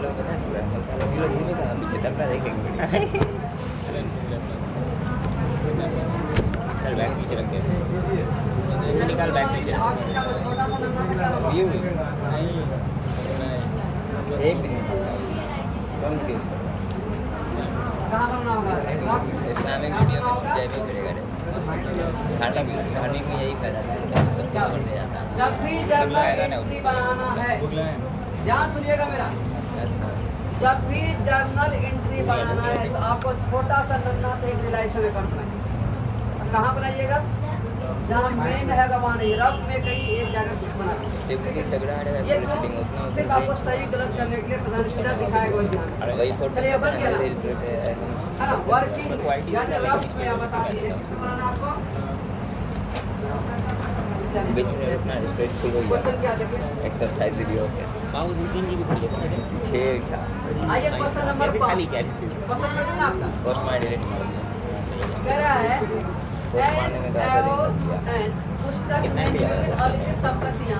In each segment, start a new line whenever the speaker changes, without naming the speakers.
लोग पता है सुबह निकलता है ये लोग घूमेगा हम पीछे तबला देखेंगे
चल बैग पीछे रख दे निकाल बैग पीछे
ये हुई एक दिन कम के
कहाँ बनना होगा
इस्लामिक वीडियो में समझाई भी करेगा रे खाना भी खाने में यही फायदा है कि सब कुछ बढ़ जाता है
जब भी जर्नल एंट्री बनाना है ध्यान सुनिएगा मेरा जब भी जर्नल एंट्री बनाना है तो आपको छोटा सा नन्ना से एक रिलेशन अकाउंट बनाइए कहाँ बनाइएगा जहाँ मेन है वहाँ नहीं रफ में कहीं एक जगह कुछ बनाना
स्टेप्स की तगड़ा है
ये
सेटिंग उतना
तो सिर्फ आपको सही गलत करने के लिए प्रधान सीधा दिखाएगा वही ध्यान
वही फोटो
चलिए बन गया ना
है
है ना वर्किंग यानी रफ में आप बता दीजिए किसको बनाना आपको
बीच में अपना स्ट्रेटफुल हो
क्वेश्चन
गया
क्या देखिए
एक्सरसाइज वीडियो के
माउस 3 GB पड़ी है
6 था
आइए क्वेश्चन नंबर
ऐसे खाली
5
क्या है
क्वेश्चन नंबर कितना आपका
पोस्ट में डिलीट मार दिया
कह रहा है
पोस्ट मारने में क्या
पुस्तक में अलिखित संपत्तियां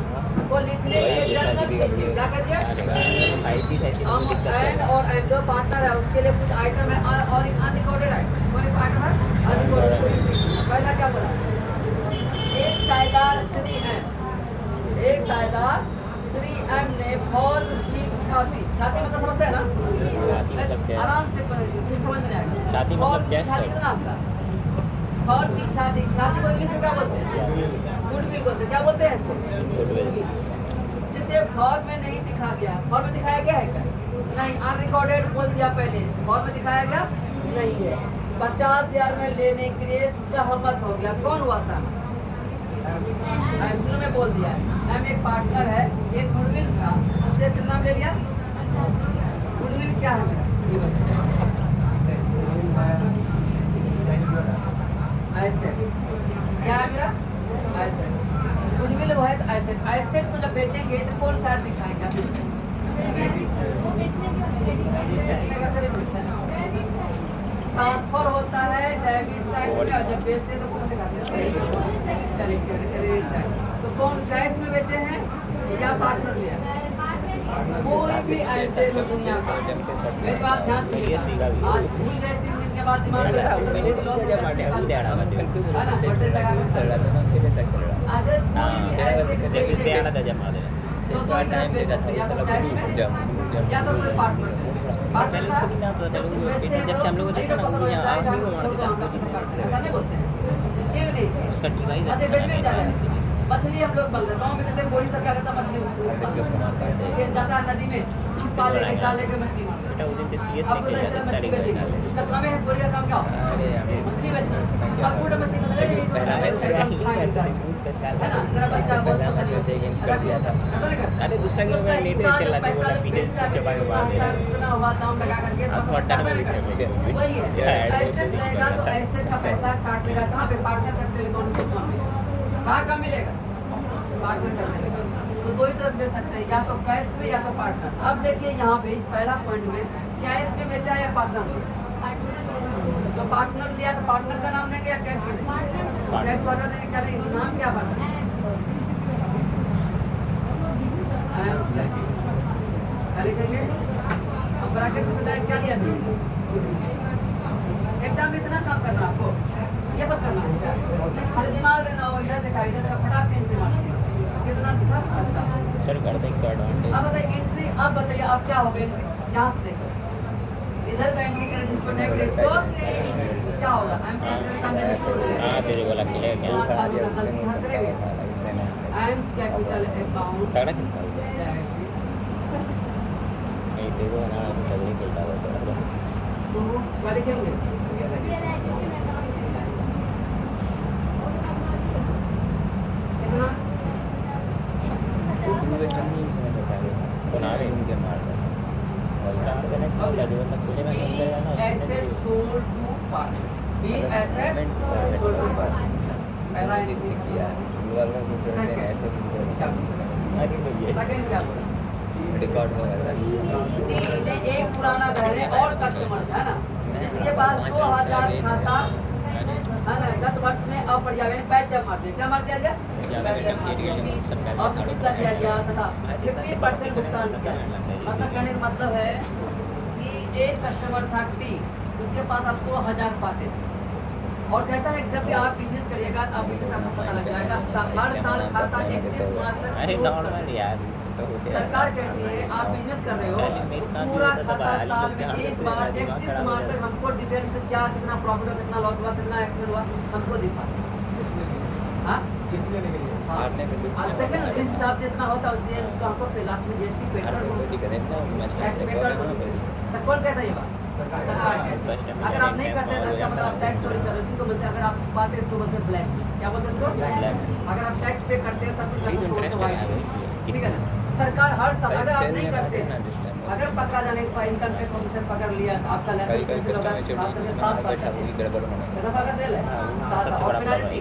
को लिखने के जर्नल क्या करिए हम एंड और एंड दो पार्टनर है उसके लिए कुछ आइटम है और एक अनरिकॉर्डेड आइटम कौन एक आइटम है अनरिकॉर्डेड पहला क्या बोला एक सायदार श्री एम ने फॉर की छाती मतलब समझते हैं ना आराम से पढ़िए फिर समझ में आएगा
शादी मतलब क्या
छाती कितना आपका फॉर की छाती को इंग्लिश में क्या बोलते हैं गुडविल बोलते हैं क्या बोलते हैं इसको जिसे फॉर में नहीं दिखा गया फॉर में दिखाया गया है क्या नहीं अनरिकॉर्डेड बोल दिया पहले फॉर में दिखाया गया नहीं है 50,000 में लेने के लिए सहमत हो गया कौन हुआ सहमत शुरू में बोल दिया एम एक पार्टनर है एक गुडविल था उससे फिर नाम ले लिया गुडविल क्या है मेरा एसेट क्या है मेरा एसेट गुडविल वो है तो एसेट एसेट को जब बेचेंगे तो कौन सा दिखाएंगे ट्रांसफर होता है डेबिट साइड में और जब बेचते हैं तो कौन दिखाते हैं चलिए क्रेडिट साइड तो कौन कैश में बेचे हैं या पार्टनर लिया कोई भी ऐसे दुनिया का मेरी बात ध्यान सुनिए आज भूल गए 3 दिन के बाद दिमाग में अगर कोई भी ऐसे तो कोई कैश बेच सकते या तो कैश में या तो कोई पार्टनर
जब से हम लोग देखा ना
ऐसा नहीं बोलते हैं अच्छा बेचने जाते हैं मछली हम लोग बल गाँव में कहते हैं मोदी सरकार करता मछली जाता है नदी में छिपा लेके जा लेके मछली मार लेता अब पता चला मछली बेचेगी उसका काम है बोरी का काम क्या होता है मछली बेचना अब पूरा मछली बदले है ना मेरा बच्चा बहुत पसंद
कर दिया था
अरे दूसरा गेम में लेटे चल रहा था पीछे चपा के बाद
कितना हुआ दाम लगा करके
तो अड्डा में लिखे
वही है ऐसे लेगा तो ऐसे का पैसा काट लेगा कहाँ पे पार्टनर करते हैं कौन से काम में कहाँ का मिलेगा पार्टनर कर मिलेगा तो 2 ही 10 बेच सकते हैं या तो कैश में या तो पार्टनर अब देखिए यहाँ पे इस पहला पॉइंट में कैश में बेचा है या पार्टनर में तो पार्टनर लिया तो पार्टनर का नाम देंगे या कैश में देंगे कैश पार्टनर देंगे क्या देंगे नाम क्या पार्टनर क्या लिखेंगे अब ब्रैकेट में क्या लिया एग्जाम में इतना काम करना आपको ये सब करना है क्या खाली दिमाग देना हो इधर देखा इधर देखा फटाक से एंट्री मार दिया कितना था अच्छा
सर कर दें इसका एडवांटेज
अब बताइए एंट्री अब बताइए आप क्या हो गए यहाँ से देखो इधर का एंट्री करें जिसको नेक्स्ट इसको तो क्या होगा आई एम कैपिटल
हां तेरे को लग गया क्या
आई एम कैपिटल अकाउंट
तगड़ा खेलता है नहीं तेरे को ना तगड़ी खेलता है
तो क्या लिखेंगे कितना
बना रहे
उनके मार
स्टार्ट करने का जो मतलब खुलेगा
B asset sold to partner B asset sold to partner पहला
जिससे किया वाला को करते हैं ऐसे
अरे भैया
सेकंड क्या बोला
रिकॉर्ड हो ऐसा
ने एक पुराना घर है और कस्टमर था ना इसके पास 2000 खाता हाँ ना 10 वर्ष में अपर्याप्त बैड डेट मार दिया। क्या मार दिया गया? बैड डेट मार दिया। और कितना दिया गया तथा 50% भुगतान किया। मतलब कहने का मतलब है कि एक कस्टमर था टी, उसके पास आपको 1000 पाते थे और कहता है कि जब भी आप बिजनेस करिएगा तो आपको इतना पता लग जाएगा। हर साल खाता 31 मार्च तक
अरे
close कर
नॉर्मल
देते हैं।
यार तो होते
सरकार कहती है आप बिजनेस कर रहे हो, पूरा खाता साल में एक बार 31 मार्च तक हमको डिटेल से क्या कितना प्रॉफिट हुआ, कितना लॉस हुआ, कितना एक्सपेंस हुआ, हमको दिखा। हाँ
हारने में कुछ
अब देखिए ना, जिस हिसाब से इतना होता है उसके उसको हमको फिर लास्ट में जीएसटी पे कर दो, टैक्स पे कर दो। सर कौन कहता है ये बात? सरकार कहती है। अगर आप नहीं करते तो इसका मतलब आप टैक्स चोरी कर रहे हो। इसी को बोलते हैं, अगर आप छुपाते हैं इसको बोलते हैं ब्लैक। क्या बोलते हैं इसको? अगर आप टैक्स पे करते हैं सब कुछ करते हैं, तो व्हाइट। ठीक है ना? सरकार हर साल अगर आप नहीं करते हैं, अगर पकड़ा जाने के बाद इनकम टैक्स ऑफिसर पकड़ लिया तो आपका लाइसेंस कैंसिल होगा। खास करके 7 साल का जेल।
गड़बड़ होने
कितना साल का जेल है? 7 साल। और पेनल्टी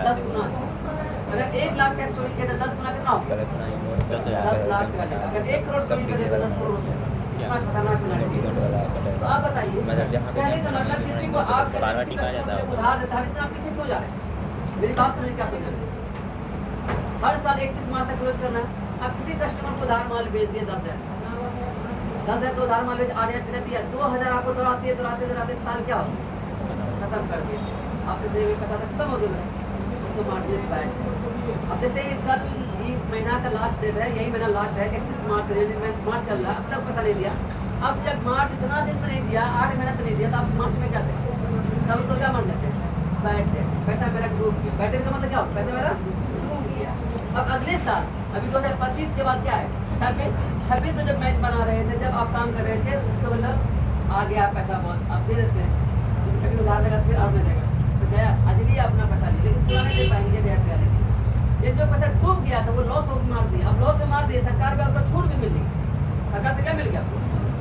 10 गुना। अगर 1 लाख टैक्स चोरी किया तो 10 गुना कितना होगा? 10 लाख का लगेगा। अगर 1 करोड़ चोरी करें तो 10 करोड़ रुपए। कितना खतरनाक पेनल्टी है। तो आप बताइए, कहने का मतलब किसी को आप उधार देता है, इतना आप पीछे क्यों जा रहे हैं? मेरी बात समझ क्या समझ रहे हैं? हर साल 31 मार्च तक क्लोज करना है। आप किसी कस्टमर को उधार माल बेच दिए 10,000 तो उधार माल बेच 8,000 रहती है, 2,000 आपको दौड़ाते साल क्या हो खत्म कर दिया। आपके से पैसा तो खत्म हो गया, उसको मार दिए बैठ। अब देखते हैं कल ये महीना का लास्ट डेट है, यही महीना लास्ट है 31 मार्च। मार्च चल रहा है, अब तक पैसा नहीं दिया। अब जब मार्च इतना दिन में नहीं दिया, 8 महीना से नहीं दिया, तो आप मार्च में क्या थे? तब उसको क्या मान लेते हैं? Bad debt. पैसा मेरा डूब गया। बैड डेट का मतलब क्या होता है? पैसा मेरा डूब गया। अब अगले साल अभी 2025 के बाद क्या है? 26 में जब मैच बना रहे थे, जब आप काम कर रहे थे, उसका मतलब आ गया पैसा बहुत, आप दे देते हैं। कभी उधार देगा फिर और नहीं देगा, तो गया आज लिए अपना पैसा लिए, लेकिन पूरा नहीं दे पाएंगे, गया ले लिया। ये जो पैसा डूब गया था वो लॉस हो मार दिया। अब लॉस में मार दिया, सरकार में आपको छूट भी मिल गई। सरकार से क्या मिल गया?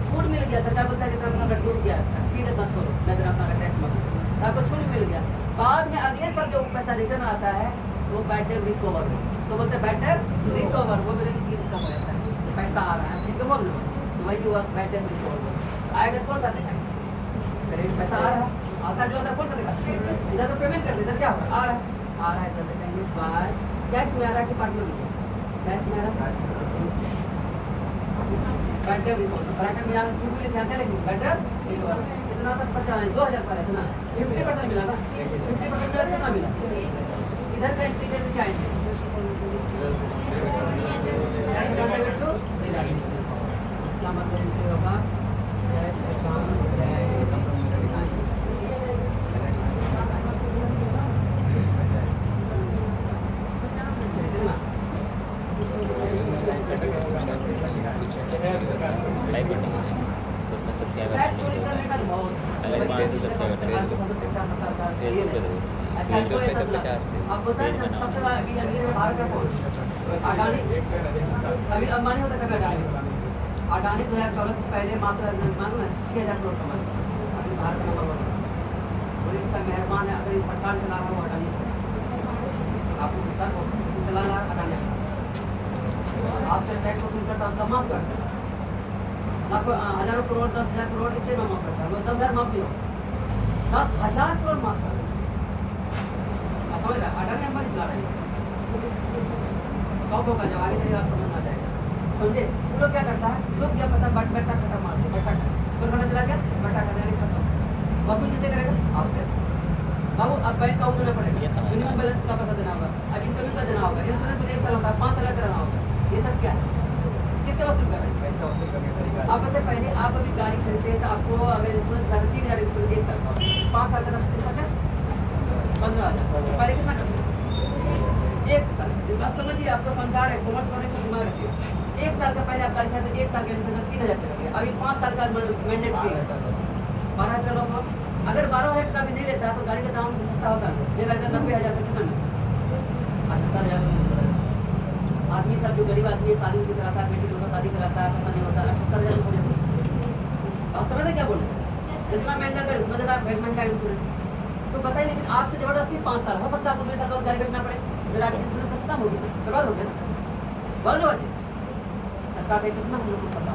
छूट मिल गया। सरकार बोलता है कि इतना पैसा डूब गया, ठीक है मत छोड़ो, नहीं देना अपना टैक्स मत दो, आपको छूट मिल गया। बाद में अगले साल जो पैसा रिटर्न आता है वो बैड डेट रिकवर, उसको बोलते हैं बैड डेट रिकवर। वो मेरे लिए इनकम हो जाता है, पैसा आ रहा है, इनकम हो गया, तो वही हुआ बैड डेट रिकवर। आएगा तो कौन सा देखेंगे? करेक्ट पैसा आ रहा है, आता जो आता कौन सा देखा? इधर तो पेमेंट कर दे, इधर क्या आ रहा है, इधर देखेंगे बाय कैश में आ रहा है कि पार्टनर में? कैश में आ रहा है। बैड डेट रिकवर ब्रैकेट में यहाँ टू भी लिखा है, लेकिन बैड डेट रिकवर इतना तक 50,000 पर इतना 50% मिला ना, 50% मिला कितना मिला? इधर का एंट्री करके क्या एंट्री? इसका मतलब एंट्री होगा कैश अकाउंट
लाइव करने के लिए तो उसमें सबसे ज़्यादा
बैट चोरी करने का बहुत
पहले 500 सबसे
ऐसा कोई ऐसा अब बताएं सबसे बड़ा अभी भारत का कौन? अडानी। अभी अंबानी होता है अडानी 2014 से पहले मात्र मालूम है 6,000 करोड़ कमाए। अभी भारत का नंबर 1 और इसका मेहरबान है। अगर ये सरकार चला रहा हो अडानी आपको विश्वास हो चला रहा है अडानी आपसे टैक्स वसूल करता उसका माफ करता है, लाखों हजारों करोड़ 10,000 करोड़ कितने में माफ करता है? वो 10,000 माफ नहीं हो 10,000 करोड़ माफ करता है। समझ रहा है? अडानी अंबानी चला रहे हैं 100 होगा जब आगे चलिए आप समझ आ जाएगा। समझे? वो लोग क्या करता है, लोग क्या पैसा बट्टा खटा मारते बट्टा खटा चला गया बट्टा खटा खत्म। वसूल किसे करेगा? आपसे। बाबू अब बैंक का देना पड़ेगा, मिनिमम बैलेंस का पैसा देना होगा, अब इनकम का देना होगा, इंश्योरेंस में 1 साल होगा, 5 साल का कराना होगा। ये सब क्या है? किससे वसूल कर रहे हैं? आप बताए पहले आप अभी गाड़ी खरीदते हैं तो आपको अगर इंश्योरेंस का 3,000 इंश्योरेंस 1 साल का, 5 साल का कितना बचा? 15,000। पहले कितना करते? 1 साल। जिस बात समझिए, आपको समझा रहे कॉमर्स पढ़ने को दिमाग रखिए। 1 साल का पहले आप गाड़ी खरीदते 1 साल के इंश्योरेंस 3,000 रुपये लगे। अभी 5 साल का मैंडेट फ्री है, 12,000 लॉस हो। अगर 12,000 का भी नहीं लेता तो गाड़ी का दाम सस्ता होता है। ये गाड़ी का 90,000 रुपये कितना मिलता? 78,000। आदमी सब जो गरीब आदमी शादी भी कराता है, बेटी का शादी कराता है, पैसा नहीं होता, 78,000 हो जाता है। और समझ क्या बोले? जितना महंगा गाड़ी उतना ज़्यादा महंगा इंश्योरेंस तो बताइए। लेकिन आपसे जबरदस्ती 5 साल हो सकता है, आपको 2 साल बाद गाड़ी बेचना पड़े, मेरा इंश्योरेंस तो खत्म हो गया, बर्बाद हो गया ना। बंद हो जाए सरकार का कितना हम लोग को सत्ता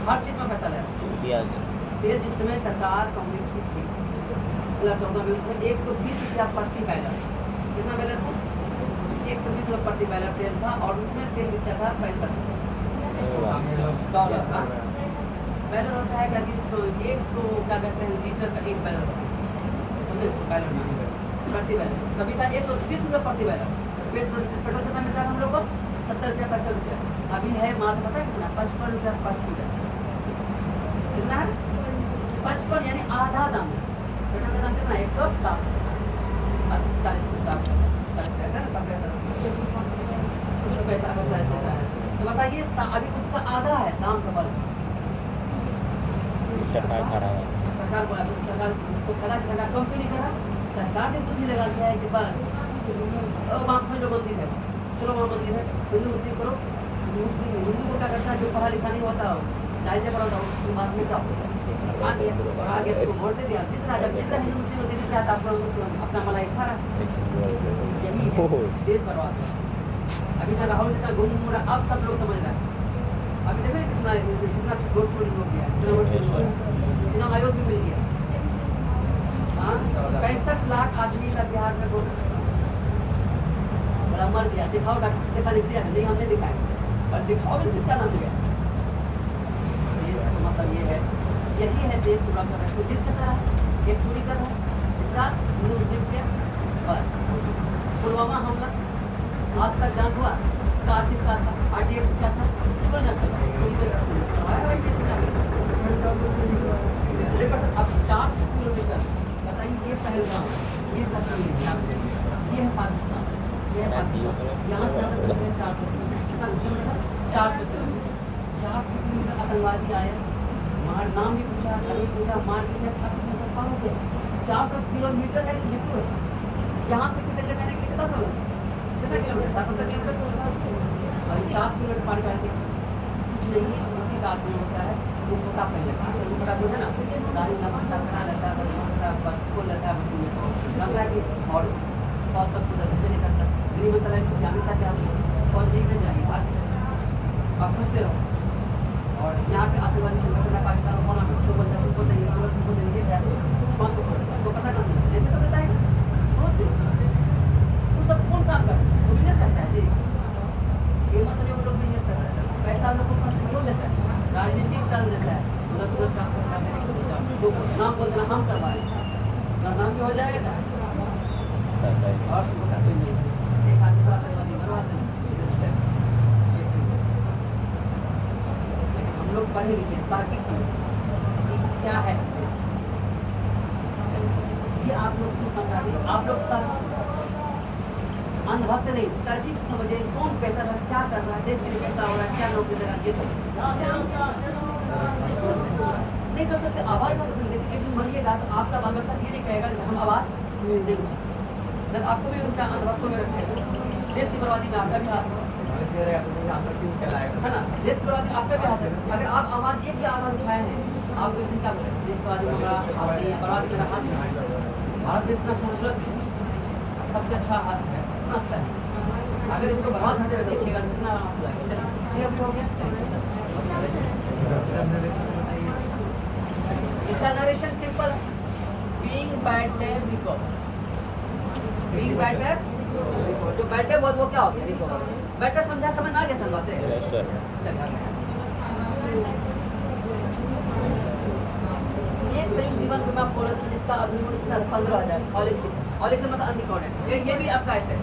हर चीज़ में पैसा ले रहा है। जिस समय सरकार कांग्रेस की थी 2014 में उसमें 120 रुपया प्रति बैलर, कितना बैलर था? 120 रुपये प्रति बैलर तेल था, और उसमें तेल बिकता था $65 का बैलर होता है। क्या 100 क्या कहते हैं लीटर का एक बैलर होता है, समझे बैलर में प्रति बैलर। कभी था 120 रुपये प्रति बैलर। पेट्रोल कितना मिलता है हम लोग को? 70 रुपया 65 रुपया। अभी है मात्र पता है कितना? 55 रुपया प्रति बैलर। कितना है? 55, यानी आधा दाम। पेट्रोल का दाम कितना? 107, 40 ऐसा ना, 7 पैसा कुछ पैसा होता है ऐसे का है। तो बताइए अभी कुछ का आधा है दाम का बल।
सरकार खा रहा है,
सरकार उसको खड़ा कंपनी करा, सरकार ने बुद्धि लगा दिया है कि बस वहाँ खोल लो मंदिर है, चलो वहाँ मंदिर है, हिंदू मुस्लिम करो। मुस्लिम हिंदू को क्या करता है? जो पढ़ा लिखा नहीं होता हो, जायजे पढ़ा होता, उसकी बात में क्या होता है? आगे तो वोट दे दिया, जितना हिंदू मुस्लिम होते दिख रहा था आपको मुस्लिम अपना मलाई खा रहा। यही है देश बर्बाद। अभी तो राहुल जी का गुम मुड़ा, अब सब लोग समझ रहे हैं। अभी देखो कितना वोट चोरी हो गया, कितना वोट चोरी हो गया, चुनाव आयोग भी मिल गया। हाँ 65 लाख आदमी का बिहार में वोट बड़ा मर गया। दिखाओ डॉक्टर, दिखा लिख दिया नहीं, हमने दिखाया, और दिखाओ भी किसका नाम दिया। देश का मतलब ये है, यही है देश पूरा कर रहा है। जिद कैसा है? एक चोरी कर रहा है, दूसरा हिंदू मुस्लिम किया, बस। पुलवामा हमला आज तक जांच हुआ, कार किसका था? RTX क्या था? कौन जानता था? अब 400 किलोमीटर बताइए, ये पहलगाम, ये कश्मीर, ये है पाकिस्तान, ये है पाकिस्तान, यहाँ से यहाँ तक 400 किलोमीटर। कितना किलोमीटर? 400 किलोमीटर। 400 किलोमीटर आतंकवादी आए, मार नाम भी पूछा, कभी पूछा, मार के 400 किलोमीटर पार हो गया। 400 किलोमीटर है कि जितू है, यहाँ से किसी जगह के कितना समय, कितना किलोमीटर? 770 किलोमीटर। और 40 किलोमीटर पार करके कुछ नहीं है। उसी का आदमी होता है वो मोटा पहन लेता है, मोटा जो है ना, दाढ़ी लंबा बना लेता है, बस खोल लेता है, में तो लगता है कि और सब कुछ नहीं करता। गृह मंत्रालय किसी हमेशा क्या और नहीं में जाइए, आप पूछते रहो। और यहाँ पे आतंकवादी संगठन है पाकिस्तान में, कौन उसको बोलता है, तुमको देंगे, तुमको देंगे, उसको पैसा कम देते सब देता है, वो सब कौन काम करता है? वो बिजनेस करता है जी। ये मसले वो लोग बिजनेस कर रहे हैं, पैसा लोग को देता है, राजनीतिक दल देता है, तुरंत ट्रांसफर करके नाम बोल देना हम करवाए, नाम भी हो जाएगा और तुमको पैसे मिलेगा। एक आदमी आतंकवादी मरवा देना। लेकिन हम लोग पढ़े लिखे तार्किक समझते हैं क्या है देश। ये आप लोग को समझा दिए, आप लोग तार्किक से समझते, अंधभक्त नहीं, तार्किक से समझे कौन बेहतर है, क्या कर रहा है, देश के लिए कैसा हो रहा है, क्या नौकरी दे रहा है, ये सब नहीं कर सकते। आवाज कर सकते, लेकिन एक दिन मरिएगा तो आपका बाल बच्चा ये नहीं कहेगा कि हम आवाज नहीं, जब आपको भी उनका अंधभक्तों में रखेगा। देश की बर्बादी में आपका भी हाथ है ना, देश की बर्बादी आपका भी हाथ है। अगर आप आवाज एक भी आवाज उठाए हैं, आप एक दिन क्या बोले, देश की बर्बादी मेरा हाथ नहीं है, बर्बादी मेरा हाथ नहीं है। भारत देश इतना खूबसूरत है, सबसे अच्छा हाथ है, इतना अच्छा है। अगर इसको बहुत हटे हुए देखिएगा तो कितना आंसू आएगा। चलिए ये हो गया, चलिए सर। इसका नरेशन सिंपल है, being bad dam recover, being bad dam recover. जो बैड डैम वो क्या हो गया? रिकवर। बैड डैम समझा, समझ में आ गया था बात है?
Yes sir.
चलिए आगे। एक संयुक्त जीवन बीमा पॉलिसी जिसका अभिमूल्य कितना? 15,000। और मतलब अनरिकॉर्डेड, ये भी आपका ऐसे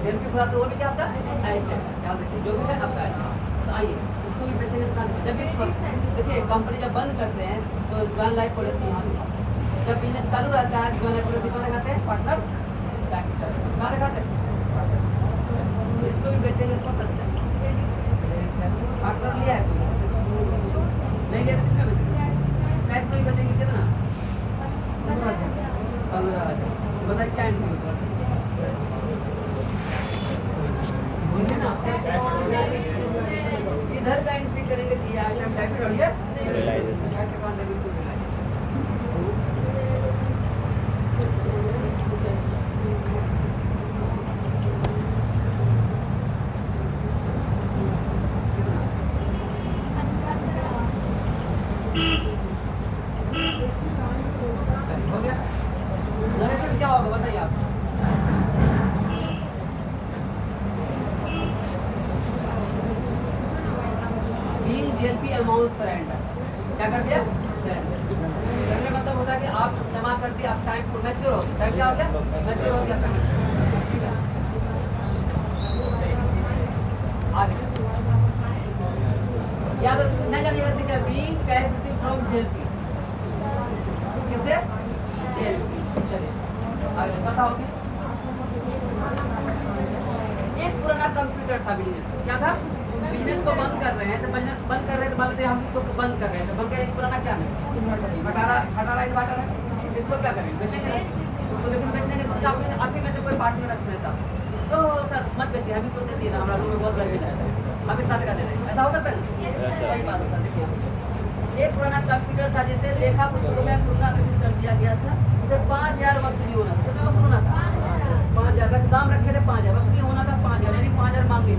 जेल की खुराक, तो वो भी क्या आपका ऐसे, याद रखिए जो भी है आपका ऐसे। तो आइए इसको भी बेचेंगे कितना? जब भी देखिए कंपनी जब बंद करते हैं तो वन लाइफ पॉलिसी यहाँ दिखाते, जब बिजनेस चालू रहता है वन लाइफ पॉलिसी कहाँ दिखाते हैं? पार्टनर कैपिटल कहाँ दिखाते हैं? इसको भी बेचेंगे कौन सा दिखाएंगे? पार्टनर लिया है कोई नहीं लिया तो किसमें बेचेंगे? कैश में ही बेचेंगे कितना? 15,000। बताइए क्या इनकम बोलिए ना। इधर का एंट्री करेंगे तो ये आइटम डेबिट और ये
रियलाइजेशन
कैसे कौन डेबिट टू हो गया। Amount surrender. क्या कर दिया? सरेंडर। करने मतलब होता है कि आप जमा कर दिए, आप टाइम मैच्योर हो गया। टाइम क्या हो गया? मैच्योर हो गया। ठीक है, आगे याद नहीं जानिएगा। देखिए being cash receive from JLP, किससे? जेएलपी। चलिए आगे पता हो गया। एक पुराना कंप्यूटर था बिजनेस, क्या था? बिजनेस को बंद कर रहे हैं, तो बिजनेस बंद कर रहे हैं तो मान लेते हैं हम इसको बंद कर रहे हैं, तो बंद का एक पुराना क्या है? खटारा इन्वर्टर है। इसको क्या करें? बेचेंगे। तो लेकिन बेचने के आपके में से कोई पार्टनर है इसमें साहब, तो सर मत बेचिए, हम ही को दे दिए ना, हमारा रूम में बहुत गर्मी लग रहा है, हम इतना टका दे रहे हैं। ऐसा हो सकता है? वही बात होता है। देखिए एक पुराना कंप्यूटर था जिसे लेखा पुस्तकों में पुनरावृत्त कर दिया गया था, उसे 5000 वसूली होना था। कितना वसूल होना था? 5000 दाम रखे थे, 5000 वसूली होना था, 5000 यानी 5000 मांगे।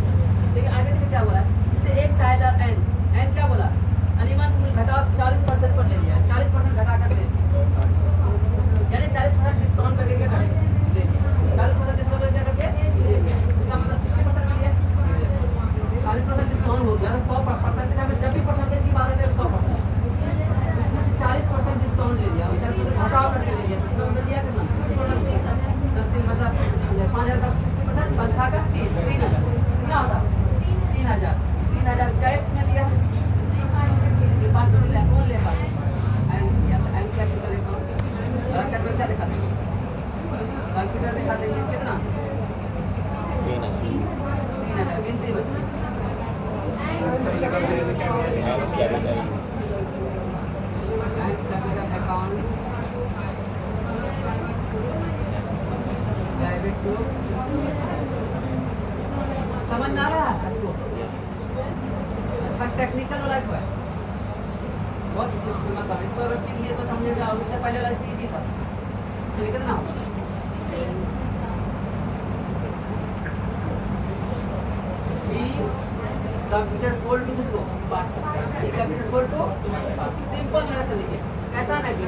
लेकिन आगे देखिए क्या बोला, इससे एक सायदा एन क्या बोला? अनिमन घटाव 40% पर ले लिया, 40% घटा कर ले लिया, यानी 40% डिस्काउंट करके क्या कर ले लिया, 40% डिस्काउंट करके ले लिया। इसका मतलब 60% में लिया, 40% डिस्काउंट हो गया, 100% जब भी परसेंटेज की बात है 100%, इसमें से 40% डिस्काउंट ले लिया और 40% घटाव करके ले लिया, तो इसमें मतलब लिया कितना? 60%। मतलब 5000 का 60%, 5 का 30, 3000 कितना होता? 3000 कैश में लिया। डिपार्टमेंट कौन लेगा? एंड लिया, एंड कैपिटल अकाउंट। कैपिटल क्या दिखा देंगे? कंप्यूटर दिखा देंगे कितना? 3000 गिनती बता। अकाउंट समझ में आ रहा है सबको? अच्छा टेक्निकल वाला जो है बहुत मतलब इसको अगर सीख लिए तो समझेगा, और उससे पहले वाला सीख ही था। चलिए कितना कंप्यूटर सोल्ड टू किसको? Partner. Computer sold to simple narration लिखिए। कहता है ना कि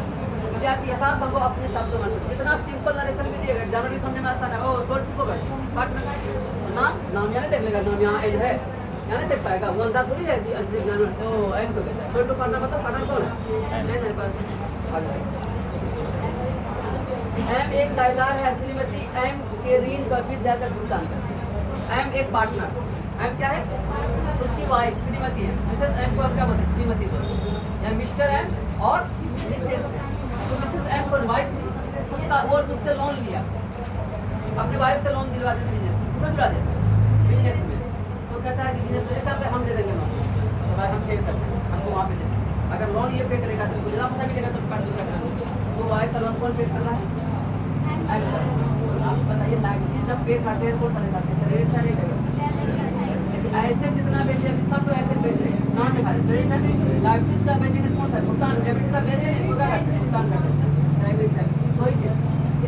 विद्यार्थी यथासंभव अपने शब्दों में जितना सिंपल नरेशन भी दिएगा जनरली समझने में आसान है। ओ सोल्ड किसको कर? पार्टनर। नाम यानी देख लेगा, नाम यहाँ एन है, यहाँ नहीं देख पाएगा, वो अंदर थोड़ी है कि ओ एन को कहता है। सोल्ड टू पार्टनर मतलब पार्टनर कौन है? एन है बस। एम एक साझेदार है, श्रीमती एम के ऋण का 20,000 का भुगतान करती है। एम एक पार्टनर, एम क्या है? उसकी वाइफ श्रीमती है। मिसेस एम को आप क्या बोलते हैं? श्रीमती बोलते हैं, या मिस्टर एम और मिसेस एम। तो मिसेस एम को वाइफ उसका वो उससे लोन लिया, अपनी वाइफ से लोन दिलवा देते बिजनेस में, किसमें दिलवा देते? बिजनेस में। तो कहता है कि बिजनेस में हम दे देंगे लोन, उसके बाद हम पे कर देंगे, हमको वहाँ पे दे देंगे। अगर लोन ये पे करेगा तो उसको ज़्यादा पैसा मिलेगा, तो काट करना। तो वाइफ का लोन कौन पे कर रहा है? आप बताइए लाइबिलिटी जब पे करते हैं कौन सा दिखाते हैं? Credit side, debit side. लेकिन ऐसे जितना बेचे अभी सब लोग ऐसे बेच रहे हैं, नॉन दिखा रहे क्रेडिट साइड। लाइबिलिटीज का बेचेंगे कौन सा? भुगतान। डेबिट का बेचते हैं, इसको क्या करते हैं? भुगतान करते हैं, डेबिट साइड। वही चीज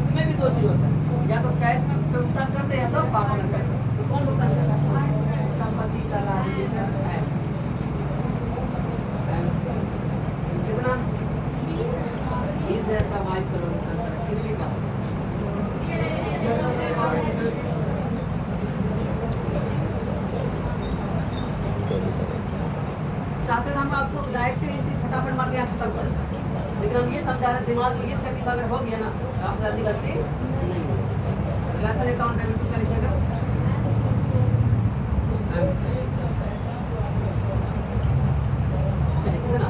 इसमें भी दो चीज होता है, या तो कैश में भुगतान करते हैं या तो पार्टनर करते हैं। तो कौन भुगतान कर रहा है? उसका पति कर रहा है, रजिस्टर है कितना? 20,000 का वाइफ का लोन भुगतान कर रहा है। कितने का? चाहते हम आपको डायरेक्ट एंट्री फटाफट मार के यहाँ खत्म कर दें, लेकिन हम ये समझा रहे दिमाग में ये सेटिंग अगर हो गया ना तो आपसे जल्दी गलती नहीं होगी। रिलेशन अकाउंट डेबिट क्या लिखेगा? चलिए कितना?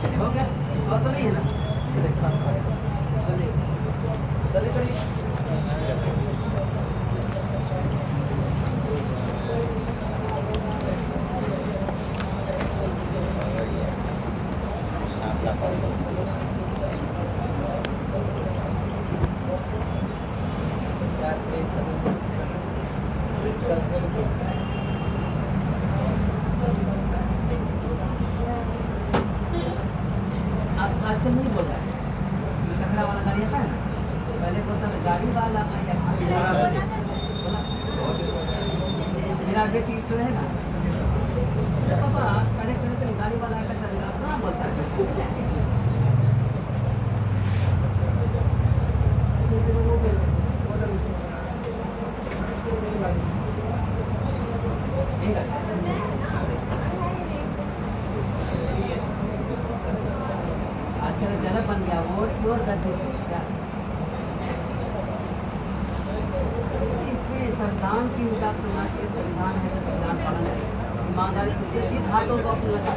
चलिए हो गया, और तो नहीं है ना? चलिए जल्दी जल्दी चलिए। आजकल नहीं बोल रहा है, कचरा वाला गाड़ी आता है ना, पहले बोलता है गाड़ी वाला आया मेरा बेटी तो है ना पापा कनेक्ट करते गाड़ी वाला कचरा अपना बोलता है। नहीं करते। आजकल जरा बन गया वो चोर गद्दी छोड़ क्या। इसमें संविधान के हिसाब से होना चाहिए, संविधान है तो संविधान पालन करें, ईमानदारी से जो चीज हाथों को अपने लगा।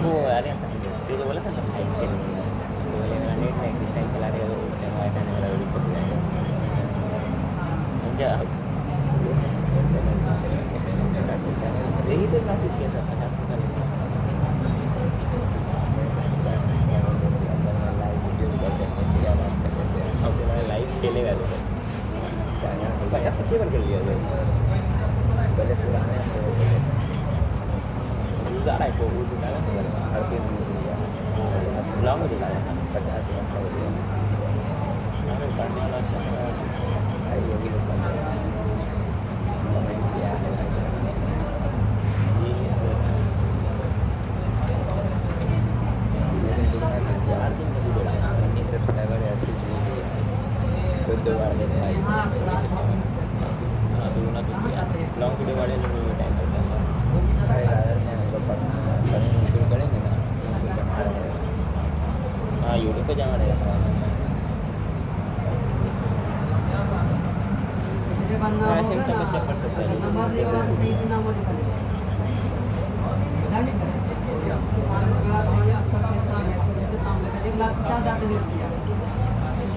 वो अरे ऐसा ये जो बोला सर लाइट के लिए तो बोले मेरा नेट में किस टाइम चला रहे हो उस टाइम वाईफाई नहीं वाला वीडियो कर जाएगा समझा आप यही तो क्लासेस किया था 50 का ओके मैंने लाइव खेलेगा तो भाई सब्सक्राइबर कर लिया
पहले पुराने
जा रहा है को वो डाला
38 मिनट हो गया,
ब्लॉग में डाला
50 मिनट हो गया।
अरे पढ़ने वाला चल रहा है
भाई ये भी लोग कमेंट किया है
ये सर
लेकिन दुकान में
यार तुम मुझे बोला
19 सब्सक्राइबर है 38 तो 2 बार देखा है
हाँ,
हाँ तो ना तो लॉन्ग वीडियो वाले लोग टाइम करते हैं
हमारे कारण से हमको पढ़ने शुरू करेंगे ना
हाँ यूट्यूब पे जमा रहेगा
मुझे बनना
ऐसे भी
होगा
सब
ना,
बच्चे पढ़ सकते हैं।
अगर नंबर नहीं होगा तो कहीं भी नाम वो लिखा लेगा। पता नहीं करें। अगर आपका पैसा है, किसी के नाम लिखा, 1,50,000 के लिए दिया।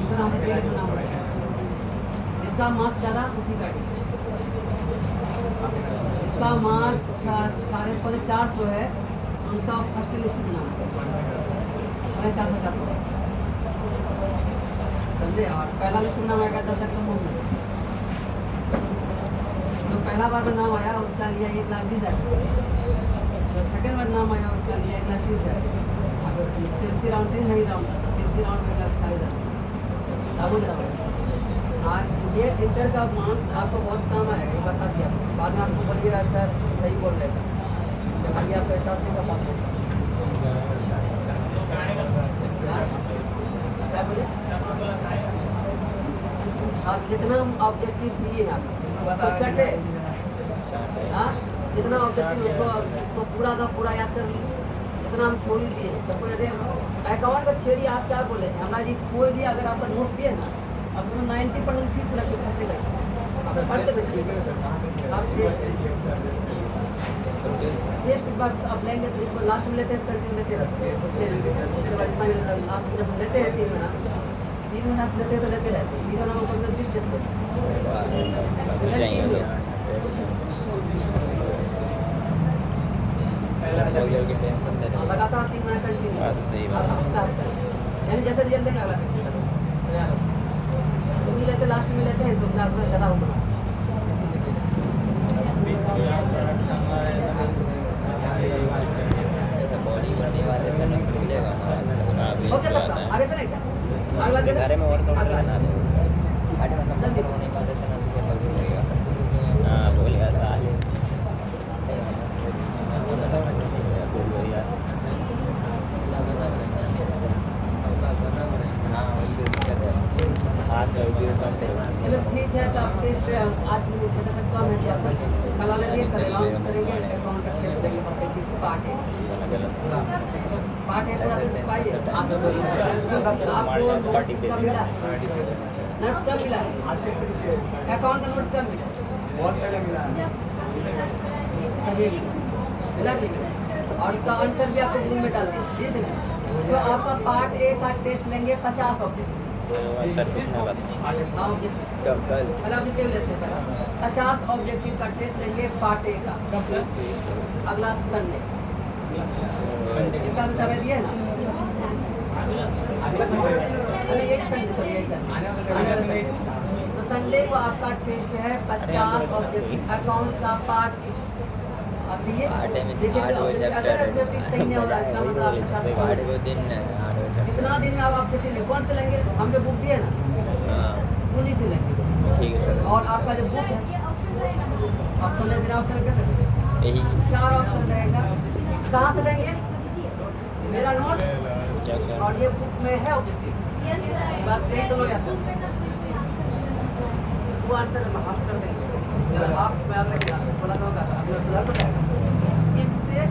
इतना हम पे नाम लिखा। इसका मार्क्स ज़्यादा उसी का इसका मार्क्स 450 है, उनका फर्स्ट लिस्ट बना 450 समझे। और पहला लिस्ट नाम आएगा 10 का मुँह में जो पहला बार में नाम आया उसका लिया 1,20,000, जो सेकंड बार नाम आया उसका लिया 1,30,000। अगर सीएलसी राउंड 3 नहीं राउंड था, सीएलसी राउंड में 1,40,000 लागू ज़्यादा बढ़ेगा। हाँ ये इंटर का मार्क्स आपको बहुत काम आएगा, ये बता दिया। बाद में आपको बोलिएगा सर सही बोल रहे थे, जब आगे आपका एहसास नहीं कर पाते क्या बोले। आप जितना ऑब्जेक्टिव दिए हैं उसको चटे, हाँ जितना ऑब्जेक्टिव उसको पूरा का पूरा याद कर लीजिए। जितना हम थोड़ी दिए सबको अकाउंट का थ्योरी आप क्या बोले हमारी कोई भी अगर आपका नोट्स दिए ना अब उसमें 90% फिक्स रखिए फंसेगा आप पढ़ते देखिए। आप टेस्ट बार आप लेंगे तो इसको लास्ट में लेते हैं करके लेते रहते हैं उसके बाद इतना मिलता है। लास्ट जब लेते हैं 3 महीना से लेते हैं तो लेते रहते हैं 3 महीना में 20 टेस्ट लेते
की टेंशन दे
हैं लगातार 3 महीना कंटिन्यू।
बात सही बात
यानी जैसे रिजल्ट देंगे अगला टेस्ट तैयार हो इसमें लेते लास्ट में लेते हैं तो क्लास में ज़्यादा होगा इसीलिए
बॉडी बनने वाले से नस निकलेगा ना।
ओके सब आगे चलें क्या अगला चले
बारे में वर्कआउट करना दे
आगे मतलब मसल होने वाले से नस निकलेगा।
हाँ बोलेगा साले हाथ में वीडियो करते हैं
चलो ठीक है तो आप टेस्ट आज कम है थोड़ा सा कल वाले दिन कल लॉन्च करेंगे
चलो
पार्ट ए पूरा देख पाइए आपको नोट्स कब मिला नोट्स कब मिला अकाउंट का नोट्स कब मिला अभी मिला नहीं मिला और इसका आंसर भी आपको ग्रुप में डाल दिया ठीक है तो आपका पार्ट ए का टेस्ट लेंगे 50 ऑब्जेक्ट
सर कुछ नहीं बात
हाँ ऑब्जेक्ट पहले ऑब्जेक्टिव लेते हैं पहले 50 ऑब्जेक्टिव का टेस्ट लेंगे पार्ट ए का अगला संडे इतना समय दिए ना अरे यही संडे यही संडे आने वाला संडे तो संडे को आपका टेस्ट है 50 ऑब्जेक्टिव अकाउंट्स का पार्ट अब ये
आटे में
देखिए
8
अगर ऑब्जेक्टिव सही नहीं हो रहा इसका मतलब आप 50
8 वो दिन 8
कितना दिन में आप ऑब्जेक्टिव लेंगे कौन से लेंगे हम जो बुक दिए ना
हाँ
उन्हीं से लेंगे
ठीक है सर
और आपका जो बुक है ऑप्शन है बिना ऑप्शन कैसे देंगे
यही
4 ऑप्शन रहेगा कहाँ से देंगे मेरा नोट्स और ये बुक में है ऑब्जेक्टिव बस यही दोनों याद वो आंसर हम कर देंगे जरा आप याद रखिएगा बोला तो होगा अगला सुधार हो जाएगा इससे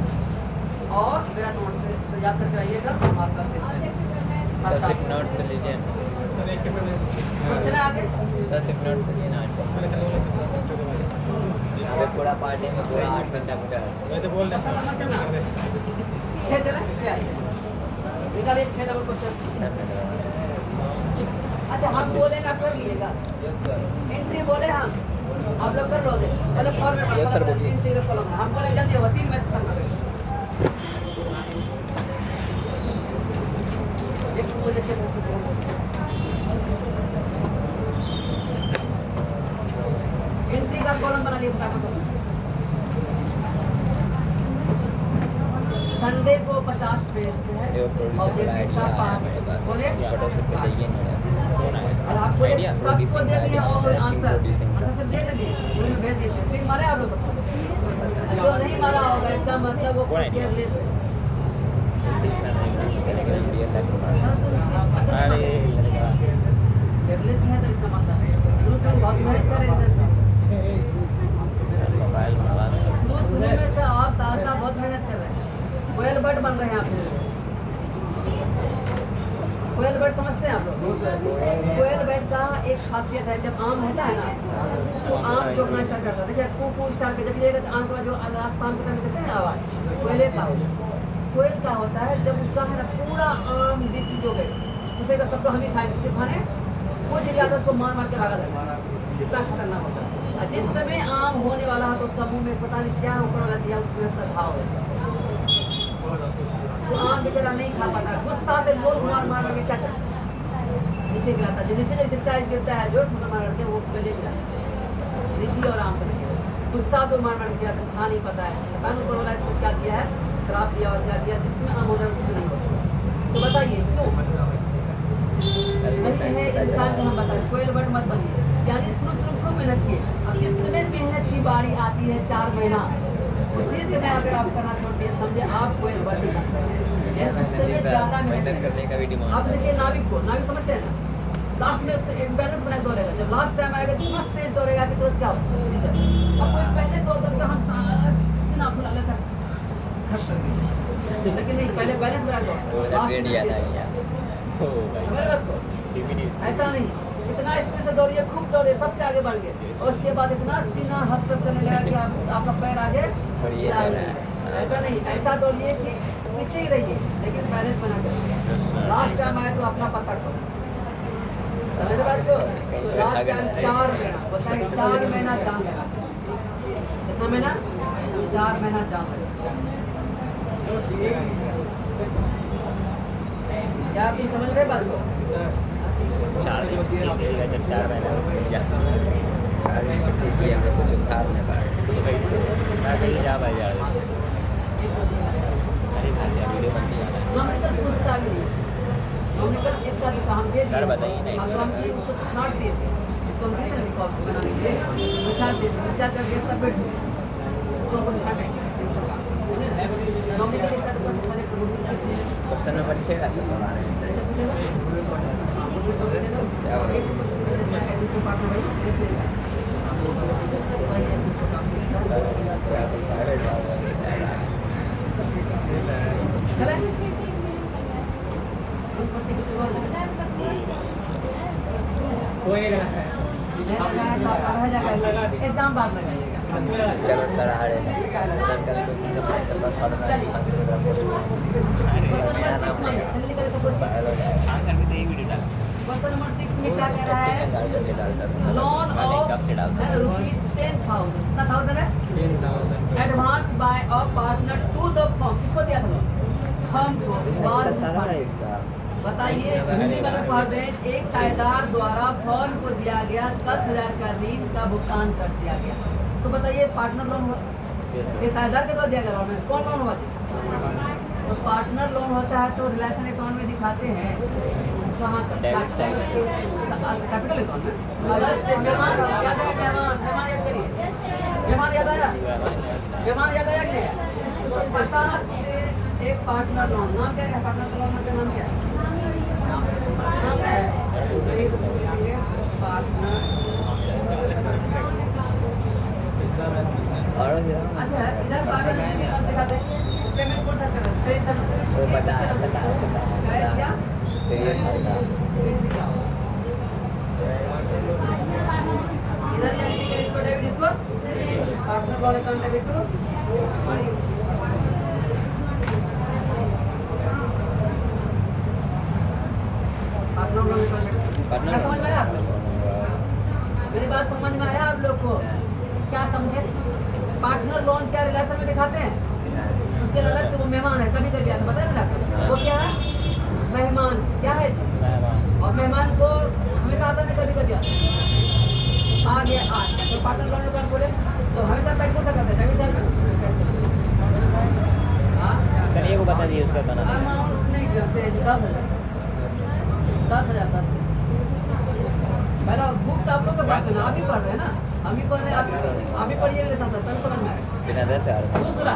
और मेरा नोट से तो याद करके आइएगा हम आपका
सर सिर्फ नोट से लीजिए
सोचना आगे
सर सिर्फ नोट से लेना अगर पूरा पार्टी में पूरा 8 घंटा पूरा
6 चला 6 आइए निकालिए 6 डबल क्वेश्चन अच्छा हम बोले ना कर लिएगा एंट्री बोले हम आप लोग कर लोगे पहले फॉर्मेट
Yes, sir, बोलिए।
एंट्री का कॉलम हम बोले जल्दी होगा 3 मैथ करना पड़ेगा एक मुझे एंट्री का कॉलम बना लिए फटाफट संडे को 50 पेस्ट है
ये प्रोड्यूसर का आइडिया है मेरे पास
बोले
फोटो से पे चाहिए ना
और आपको
आइडिया
सबको दे दिए और आंसर
प्रोड्यूसिंग
आंसर सब दे दिए उन्होंने भेज दिए ठीक मारे आप लोग सबको जो नहीं मारा होगा इसका मतलब वो केयरलेस है
अरे
केयरलेस है तो इसका मतलब शुरू से बहुत मेहनत कर रहे हैं इधर से
मोबाइल मंगवा दो
शुरू में तो आप साल का बहुत मेहनत कर रहे हैं कोयल बर्ड बन रहे हैं आप कोयल बर्ड समझते हैं आप लोग कोयल बर्ड का एक खासियत है जब आम होता है ना तो आम टोकना स्टार्ट करता है देखिए कू कू स्टार्ट कर जब ये आम का जो आसमान को देते हैं आवाज़ कोयले का होता है कोयल का होता है जब उसका है ना पूरा आम बिछ जो गए उसे का सबको हम ही खाएंगे उसे खाने वो चीज़ आता है उसको मार मार के भागा देता है कितना खतरनाक होता है और जिस समय आम होने वाला है तो उसका मुंह में पता नहीं क्या ऊपर वाला दिया उसमें उसका घाव है तो आम बेचारा नहीं खा पाता गुस्सा से लोग मार मार के क्या करता नीचे गिराता जो नीचे गिरता है जो ठोकर मार करके वो पहले गिराता लीची और आम पर गुस्सा से मार मार के गिराता खा नहीं पाता है पता नहीं ऊपर वाला इसको क्या दिया है शराब दिया और क्या दिया जिसमें आम हो जाए उसमें नहीं होता तो बताइए क्यों नहीं है इंसान को हम बताएं कोयल बर्ड मत बनिए यानी शुरू खूब मेहनत की अब जिस समय मेहनत की बारी आती है 4 महीना उसी समय अगर आप करना छोड़िए समझे आप कोयल बर्ड ही बनते हैं उस समय ज़्यादा मेहनत
करने का भी डिमांड
आप देखिए नाविक को नाविक समझते हैं ना लास्ट में एक बैलेंस बना के दौड़ेगा जब लास्ट टाइम आएगा इतना तेज दौड़ेगा कि तुरंत क्या होगा अब कोई पहले दौड़ दौड़ हम सीना फुला लेता लेकिन नहीं पहले बैलेंस बना के
ट्रेंड याद आ गया
ओ भाई
समझ रहे हो
सीबीडी
ऐसा नहीं इतना स्पीड से दौड़िए खूब दौड़िए सबसे आगे बढ़ गए और उसके बाद इतना सीना हपसप करने लगा कि आपका पैर आगे
और ये
चला
चल
नहीं।
रहा है।
ऐसा नहीं ऐसा दौड़िए कि पीछे ही रहिए लेकिन बैलेंस बना कर लास्ट टाइम आए तो अपना पता करो समझ रहे बात को तो लास्ट टाइम 4 महीना बताइए 4 महीना जान लगा कितना महीना 4 महीना जान लगा क्या आप समझ रहे बात को
4 दिन ठीक है जब 4 महीने जाते
छुट्टी की हम लोग को चुखार ने पार
मैं कहीं जा भाई यार
ये तो दिन है
अरे भाई यार वीडियो बनती है
नॉमिकल पूछता भी नहीं नॉमिकल एक का तो हम दे दिए
सर बताइए नहीं।
अब हम ये उसको छाट देते इसको हम देते ना कॉपी बनाने के लिए वो छाट देते क्या करके सबमिट उसको हम छाटेंगे सिंपल काम समझे ना नॉमिकल एक का तो बस हमारे प्रोड्यूसर से पूछे
क्वेश्चन नंबर 6 का सब बता रहे हैं
कैसे पूछेगा हाँ वो तो
क्या बोले?
एडिशन पार्टनर भाई कैसे
प्राइवेट वाला
एग्जाम बाद लगाइएगा।
चलो सर आ रहे हैं सर कल को मतलब पढ़ाई कर पास साढ़े 5 किलोमीटर पोस्ट
क्वेश्चन नंबर 6 में जल्दी करो सब क्वेश्चन।
हाँ सर भी तो यही वीडियो डाला
क्वेश्चन नंबर 6 में क्या कह रहा है? लोन ऑफ रुपीज 10,000 कितना थाउजेंड है? Advance by a partner to the firm. किसको दिया था लोन? फर्म को। बाद
सारा है इसका
बताइए हिंदी में पढ़ रहे हैं। एक साझेदार द्वारा फर्म को दिया गया 10,000 का ऋण का भुगतान कर दिया गया। तो बताइए पार्टनर लोन हुआ? एक साझेदार के द्वारा दिया गया लोन है। कौन लोन हुआ जी? तो पार्टनर लोन होता है तो रिलेशन अकाउंट में दिखाते हैं कहाँ तक? कैपिटल अकाउंट में अलग से। बेमान याद है? बेमान याद करिए। बेमान याद आया? बेमान याद आया क्या? सरकार से एक पार्टनर लोन। नाम क्या है पार्टनर लोन का? नाम क्या है? नाम क्या है? यही तो समझेंगे पार्टनर।
और
अच्छा इधर बारह दिखाते हैं पेमेंट कौन सा कर रहे हैं?
वो बता
कैश क्या?
सीरियस होगा
इधर क्या इसको डेबिट इसको partner loan account debit to partner loan account. क्या समझ में आया? मेरी बात समझ में आया आप लोग को? क्या समझे? पार्टनर लोन क्या रिलेशन में दिखाते हैं? उसके अलग से वो मेहमान है। कभी कभी आता बताया ना आपको? वो क्या है? मेहमान। क्या है? और मेहमान को हमेशा आता है, कभी कभी आता है। आ गया आज तो पार्टनर लोन अकाउंट बोले तो हमेशा पैक कौन सा करते हैं? डेबिट साइड में कैसे करते हैं?
करिए को बता दिए उसका बना
अमाउंट नहीं करते हैं। 10,000 पहला बुक तो आप लोग के पास है ना? आप ही पढ़ रहे हैं ना? हम भी पढ़ रहे हैं। आप भी पढ़िए मेरे साथ साथ तभी समझ में आएगा।
बिना 10,000
दूसरा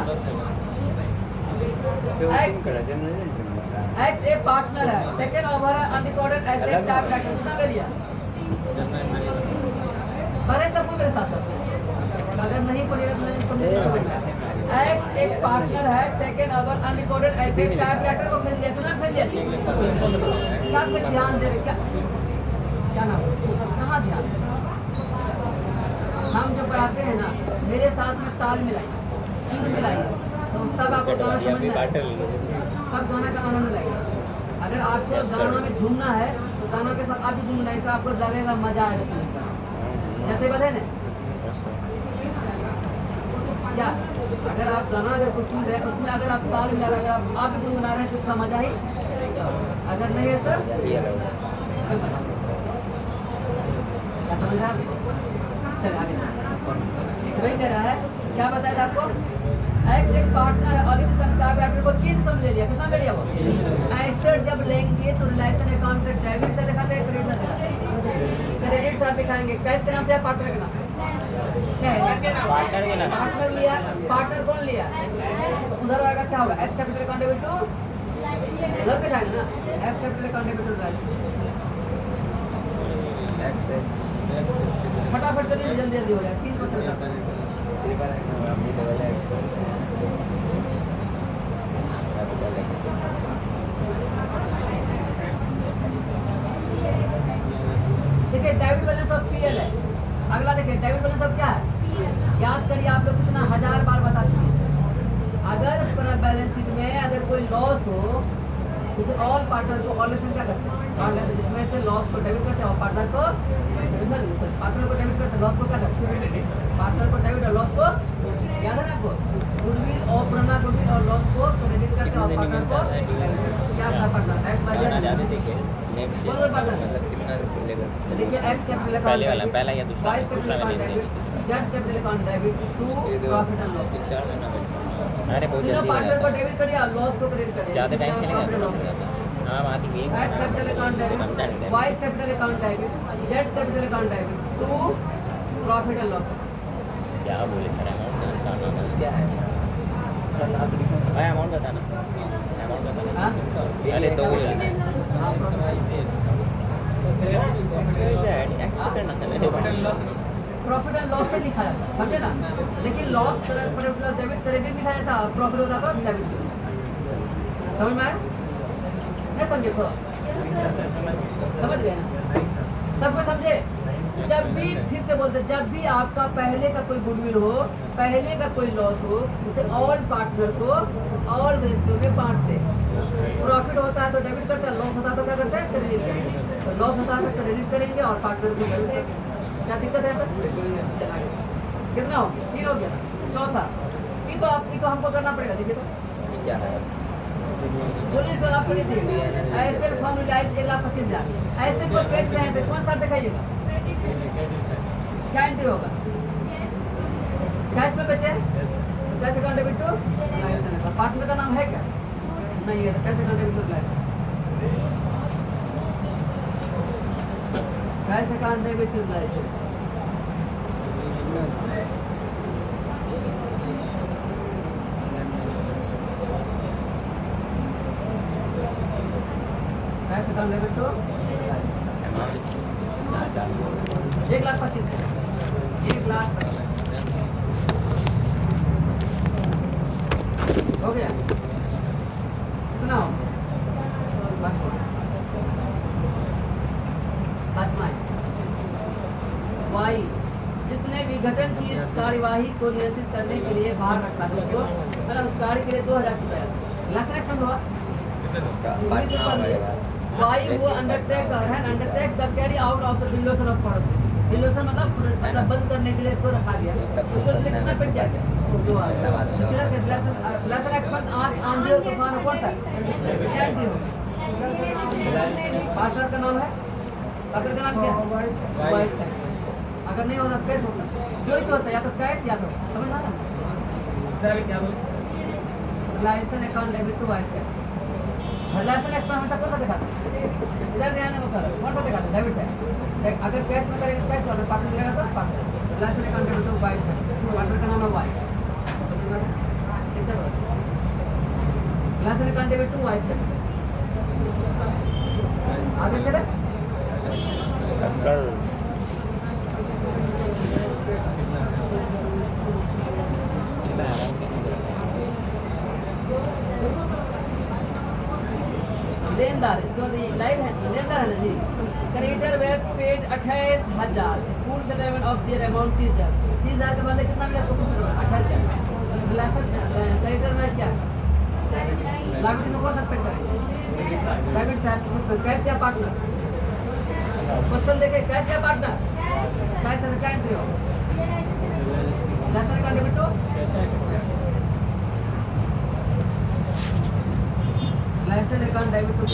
एक्स ए पार्टनर है taken over unrecorded asset type का कितना ले लिया? पढ़े सबको मेरे साथ साथ। अगर नहीं पढ़ेगा तो नहीं समझ में। एक्स एक पार्टनर है taken over unrecorded asset typewriter को खरीद लिया। तुमने खरीद लिया? क्या पे ध्यान दे रहे? क्या नाम? कहाँ ध्यान? हम जो पढ़ाते हैं ना मेरे साथ में ताल मिलाइए, सुर मिलाइए तो तब आपको गाना समझ में आएगा। तब गाना का आनंद लाइए। अगर आपको गाना में झूमना है तो गाना के साथ आप भी झूम लाइए तो आपको लगेगा मजा आएगा सुनने का। जैसे बताए ना क्या? अगर आप गाना अगर कुछ सुन रहे हैं उसमें अगर आप ताल मिला रहे हैं, अगर आप भी गुनगुना रहे हैं तो उसका मजा ही। अगर नहीं है तो क्या समझा? चल आगे वही कह रहा है। क्या बताया था आपको? एक्स एक पार्टनर है और इस बैटर को 3 सम ले लिया। कितना ले लिया वो? ऐसे जब लेंगे तो रिलेशन अकाउंट पे डेबिट से दिखाते हैं, क्रेडिट से दिखाते हैं। क्रेडिट से दिखाएंगे कैश के नाम से या पार्टनर के नाम से? पार्टनर लिया। पार्टनर कौन लिया? तो उधर आएगा क्या होगा? X capital account debit to उधर से खाएंगे ना। X capital account debit to फटाफट करिए जल्दी जल्दी हो जाए। 3% करता है। देखिए डेबिट बैलेंस ऑफ पीएल है। अगला देखिए डेबिट बैलेंस ऑफ क्या है? याद करिए आप लोग कितना 1000 बार बता चुके हैं। अगर अपना बैलेंस शीट में अगर कोई लॉस हो उसे ऑल पार्टनर को ऑलेसन क्या करते हैं? पार्टनर जिसमें से लॉस को डेबिट करते हैं और पार्टनर को डेबिट करते हैं। लॉस को क्या करते हैं? पार्टनर को डेबिट और लॉस को याद है ना आपको? गुडविल और पुराना गुडविल और लॉस को क्रेडिट करते हैं और पार्टनर को क्या पार्टनर एक्स वाई जेड मतलब
कितना लेगा?
देखिए एक्स कैपिटल
पहले वाला पहला या दूसरा
Y capital account debit Z capital account debit to profit and loss.
4 महीना
अरे बहुत
तीनों
जल्दी
पार्टनर को डेबिट करिए और लॉस को क्रेडिट करिए।
ज़्यादा टाइम खेलेगा हाँ बात ही
X capital account debit Y capital account debit Z capital account debit to profit and loss.
क्या बोले सर अमाउंट
क्या है?
भाई अमाउंट बताना
हाँ?
पहले 2 करना था
प्रॉफिट एंड लॉस से लिखा जाता है समझे ना। लेकिन लॉस डेबिट क्रेडिट लिखा जाता है और प्रॉफिट होता था डेबिट। समझ में आया? नहीं समझे? थोड़ा समझ गए ना? सबको समझे? जब भी फिर से बोलते, जब भी आपका पहले का कोई गुडविल हो, पहले का कोई लॉस हो, उसे ऑल पार्टनर को ऑल रेशियो में बांटते। प्रॉफिट होता है तो डेबिट करते हैं, लॉस होता है तो क्या करते हैं? क्रेडिट करते हैं। तो लॉस होता है तो क्रेडिट करेंगे और पार्टनर को डेबिट करेंगे। क्या दिक्कत है? चला गया। कितना हो गया? 3 हो गया। चौथा ये तो हमको करना पड़ेगा। देखिए तो
क्या है?
बोलिए तो आप बोलिए देखिए, एसेट फॉर्मूलाइज 1,25,000 एसेट को बेच रहे हैं तो कौन सा दिखाइएगा? क्या एंट्री होगा? कैश में बेचे, cash account debit to licence. Partner का नाम है क्या? नहीं है, cash account debit to licence. Cash account debit to licence. Cash account debit to 1,25,000 1,25,000 हो गया। कितना हो गया? वाई जिसने विघटन की इस कार्यवाही को नियंत्रित करने के लिए बाहर रखा दोस्तों, मैंने उस कार्य के लिए 2,000 चुकाया। लेसन एक्शन हुआ। Why वो अंडरटेकर है, undertakes the carry out of the dilution of policy. Dilution मतलब बंद करने के लिए इसको रखा गया। उसको इसलिए कितना पेट किया गया? 2,000। लेसन एक्सपर्ट आंधी और तूफान कौन सा? पार्टनर का नाम है, पार्टनर का नाम क्या? वाइस का। अगर नहीं होना तो कैसे होता? जो ही होता है, या तो कैश या तो समझ में आ रहा? लाइसेंस अकाउंट डेबिट टू वाइस का। रिलेशन एक्सपर्ट हमेशा कौन सा दिखाता है? इधर ध्यान में करो, कौन सा दिखाता है? Debit side. अगर कैश में करेंगे कैश वाला, पार्टनर मिलेगा तो partner. Relation account debit to वाइस का, पार्टनर का नाम है Y. Relation account debit to वाइस का। आगे चले
सर।
लेनदार, इसके बाद लाइव है, लेनदार है ना जी। Creditor were paid 28,000, full settlement of their amount 30,000। 30,000 के बदले कितना मिला इसको? Full settlement 28,000। Realisation creditor were क्या? लाइव किसको कौन सा पेड करेंगे? डेबिट साइड किसमें? कैश या पार्टनर? क्वेश्चन देखे, कैश या पार्टनर? कैश है क्या एंट्री हो? रिलेशन का debit to licence account debit to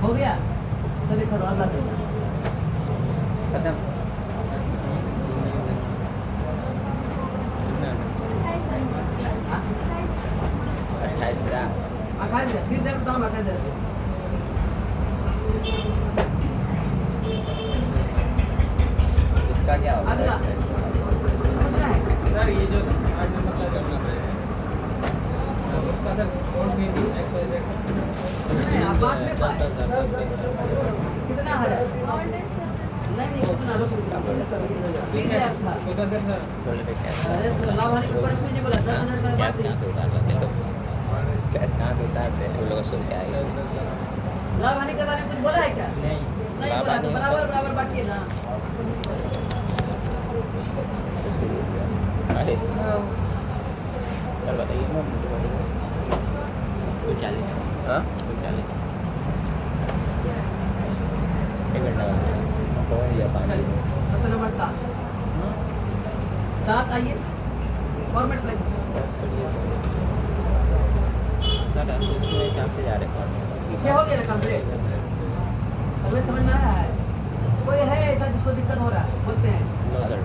हो गया। तो लिखो आधा दो
खत्म। अट्ठाईस हजार।
28,000 फिर से दाम 28,000।
इसका क्या होगा?
अगला। पूछना है
सर ये जो 8 नंबर का करना पड़ेगा उसका सर कौन सी एक्सरसाइज
नहीं, आप बात में पाए कितना है? नहीं कितना लोग प्लीज है आपका।
सुबह का सर
बोले पे कैश
अरे लाभ हानि के ऊपर कुछ नहीं बोला। 10,000 का
कैश कहाँ से उतार पाते हैं?
कैश कहाँ से उतारते हैं?
उन लोगों को सुन के आएगा।
लाभ हानि के बारे में कुछ बोला है क्या? नहीं बोला तो बराबर बराबर बांटिए ना।
अरे सर बताइए। 40
हाँ?
40 1 घंटा
कौन दिया पानी?
चलिए क्वेश्चन नंबर 7 आइए। फॉर्मेट प्ले
बस बढ़िया से।
सर आप उसमें हिसाब से जा रहे हैं।
6 हो गया ना कंप्लीट? अभी समझ में आ रहा है? कोई है ऐसा जिसको दिक्कत हो रहा है? बोलते हैं
नो सर।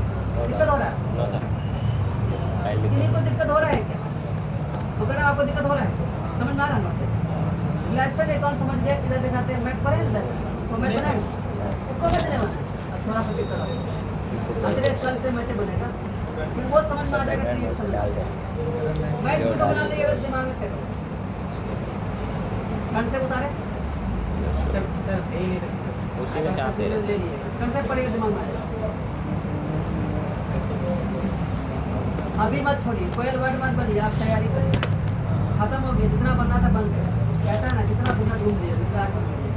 दिक्कत हो रहा है?
No sir. फाइल
किन्हीं को दिक्कत हो रहा है क्या? तो अगर आपको दिक्कत हो रहा है समझ में आ रहा है बात? लेसन अकाउंट समझ गया, इधर दिखाते हैं मैथ पढ़े लेसन तो मैथ बनाए इसको बदलने वाला है। थोड़ा सा दिक्कत हो अगले कल से मैथ बनेगा, फिर वो समझ में आ जाएगा कि समझ
डाल दे।
मैथ वीडियो बना लिए अगर दिमाग में सेट हो कंसेप्ट उतारे
सर यही नहीं रखते।
उसी में चाहते
ले
हैं।
लिए कंसेप्ट पढ़ेगा दिमाग में आ जाएगा। अभी मत छोड़िए, कोई वर्ड मत बोलिए, आप तैयारी करिए। खत्म हो गया, जितना बनना था बन गया। कहता है ना जितना घूमना घूम लीजिए, जितना घूम लीजिए।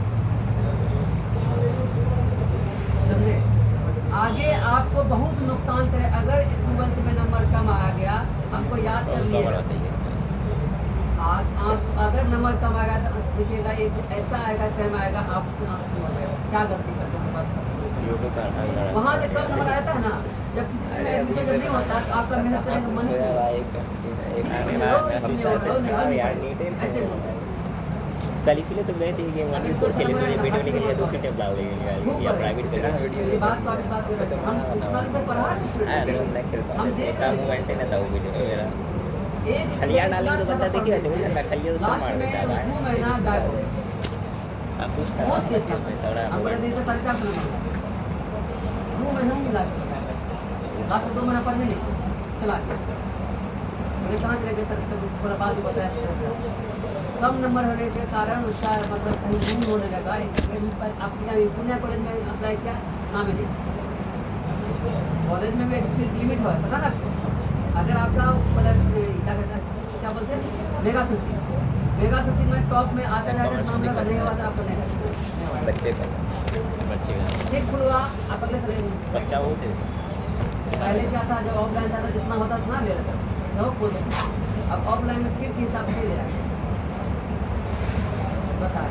आगे आपको बहुत नुकसान करे। अगर 12th में नंबर कम आ गया, हमको याद कर लीजिएगा, अगर नंबर कम आएगा तो देखिएगा एक ऐसा आएगा टाइम आएगा आपसे आंसू हो जाएगा, क्या गलती करते हैं बस। वहाँ से कम नंबर आता है ना, जब किसी चीज़ में एडमिशन नहीं होता तो आपका मेहनत करने का मन नहीं ऐसे
कल इसीलिए तो गए थे कि
अगर
सोच के लिए
सोचा
सोचे
हमारा
वीडियो निकल गया तो
नंबर
फिर टेबल
खूब
या प्राइवेट कर
ये बात तो आप इस बात कर रहे थे, हम तुम्हारे से पढ़ा हम देख
उसका
रहे
मूवमेंट
थे।
ना था वो वीडियो मेरा
एक
खलिया
स्टूडेंट
डालेंगे तो
इतना
बंदा
अच्छा
देखिए
पढ़
देखो ना खलिया उसको
लास्ट
मार
में
देता है
2 महीना गायब हो गया।
अब कुछ था
बहुत केस था
थोड़ा
हम बोले थे 4.5 महीना 2 महीना ही लास्ट में गया, लास्ट 2 महीना पढ़ने नहीं गया, चला गया। मैंने कहाँ चले गए सर, पूरा बात ही बताया था। कम नंबर होने के कारण उसका मतलब कहीं नहीं होने लगा। अपने पुणे कॉलेज में अप्लाई किया, नाम ही नहीं। कॉलेज में भी सीट लिमिट है पता ना आपको। अगर आपका मतलब क्या कहते हैं इसको क्या बोलते हैं, मेगा सूची में टॉप में आता है नाम लगा नहीं हुआ तो आपको नहीं लगा
बच्चे का
चेक खुलवा आप अगले साल
बच्चा वो थे
पहले क्या था, जब ऑफलाइन था तो जितना होता उतना ले लेता था, खोल देता। अब ऑफलाइन में सीट के हिसाब से ले रहा है। बताए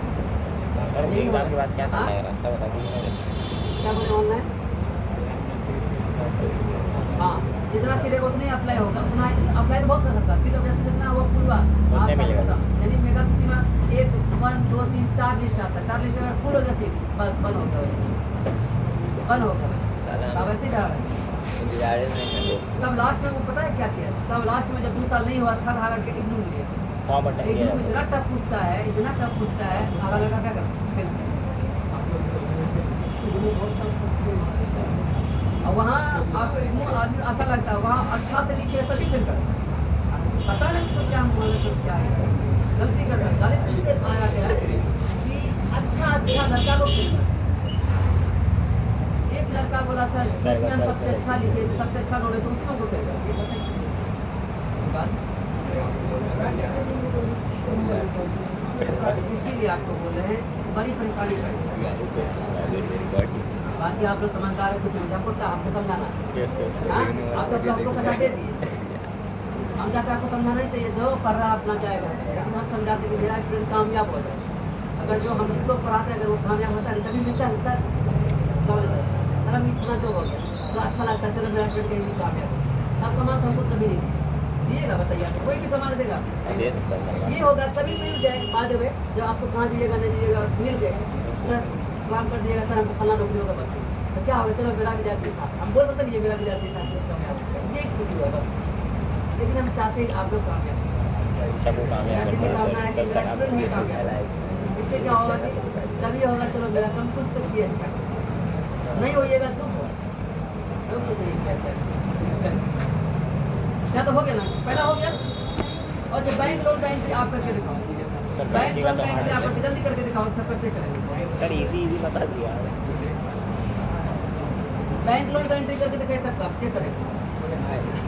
और एग्जाम के बाद क्या करना है
हाँ?
रास्ता बता दीजिए
क्या बोले ऑनलाइन, हाँ जितना सीट होगा उतना ही अप्लाई होगा, उतना अप्लाई तो बहुत कर सकता है। सीट अप्लाई जितना होगा फुल हुआ आपका
मिलेगा।
होगा। यानी मेगा सूची में 1, 2, 3, 4 लिस्ट आता है, 4 लिस्ट अगर फुल हो गया सीट बस बंद हो गया, बंद हो गया।
साला
अब ऐसे ही जा रहा है।
इंतजार में नहीं करते।
तब लास्ट में वो पता है क्या किया, तब लास्ट में जब 2 साल नहीं हुआ था हार के इग्नू में लिया।
फॉर्म भरना है
इग्नू इतना टफ पूछता है, इतना टफ पूछता है, आधा लड़का क्या करता है और वहाँ आपको इग्नू आदमी ऐसा लगता है वहाँ अच्छा से लिखे तभी फिर करता है। पता नहीं उसको क्या मतलब तो क्या है, गलती करता है। गलत इसलिए आया गया कि अच्छा लड़का को फिर एक लड़का बोला सर इसमें हम सबसे अच्छा लिखे, सबसे अच्छा नॉलेज तो उसी में हमको फेल कर दिया। इसीलिए आपको बोल रहे हैं बड़ी परेशानी कर बाकी आप लोग समझदार है, कुछ समझ हमको क्या हमको समझाना
यस सर
हाँ? आप तो हमको पैसा दे दिए, हम चाहते आपको समझाना ही चाहिए, जो पढ़ रहा अपना जाएगा, लेकिन हम समझाते कि मेरा स्टूडेंट कामयाब हो जाए। अगर जो हम इसको पढ़ाते हैं अगर वो कामयाब होता है कभी मिलता है सर सर हम इतना जो हो गया तो अच्छा लगता है, चलो मेरा स्टूडेंट कहीं भी कामयाब हो। आप कमा तो हमको कभी नहीं दिएगा, बताइए कोई भी कमा देगा
दे सकता है सर
ये होगा तभी मिल जाए बाद में जब आपको कहाँ दीजिएगा नहीं दीजिएगा मिल गए सर सलाम कर दीजिएगा सर हमको फला नौकरी होगा बस तो क्या होगा, चलो मेरा विद्यार्थी था, हम बोल सकते हैं ये मेरा विद्यार्थी था, ये एक खुशी हुआ बस। लेकिन हम चाहते हैं आप लोग कामयाब,
सबको कामयाब
मेरा दिल कामना है कि
सब
मेरा स्टूडेंट नहीं कामयाब। इससे क्या होगा कि तभी होगा चलो मेरा कम कुछ तो किया अच्छा, नहीं होइएगा तो कुछ नहीं किया क्या तो हो गया ना, पहला हो गया। और जो बैंक लोन का एंट्री आप करके दिखाओ,
सर
बैंक
बैंक
लोन
का
का एंट्री आप
तो
करके जल्दी करके दिखाओ, सब चेक करेंगे।
सर इजी बता दिया
बैंक लोन का एंट्री करके दिखाई सबका चेक करेंगे,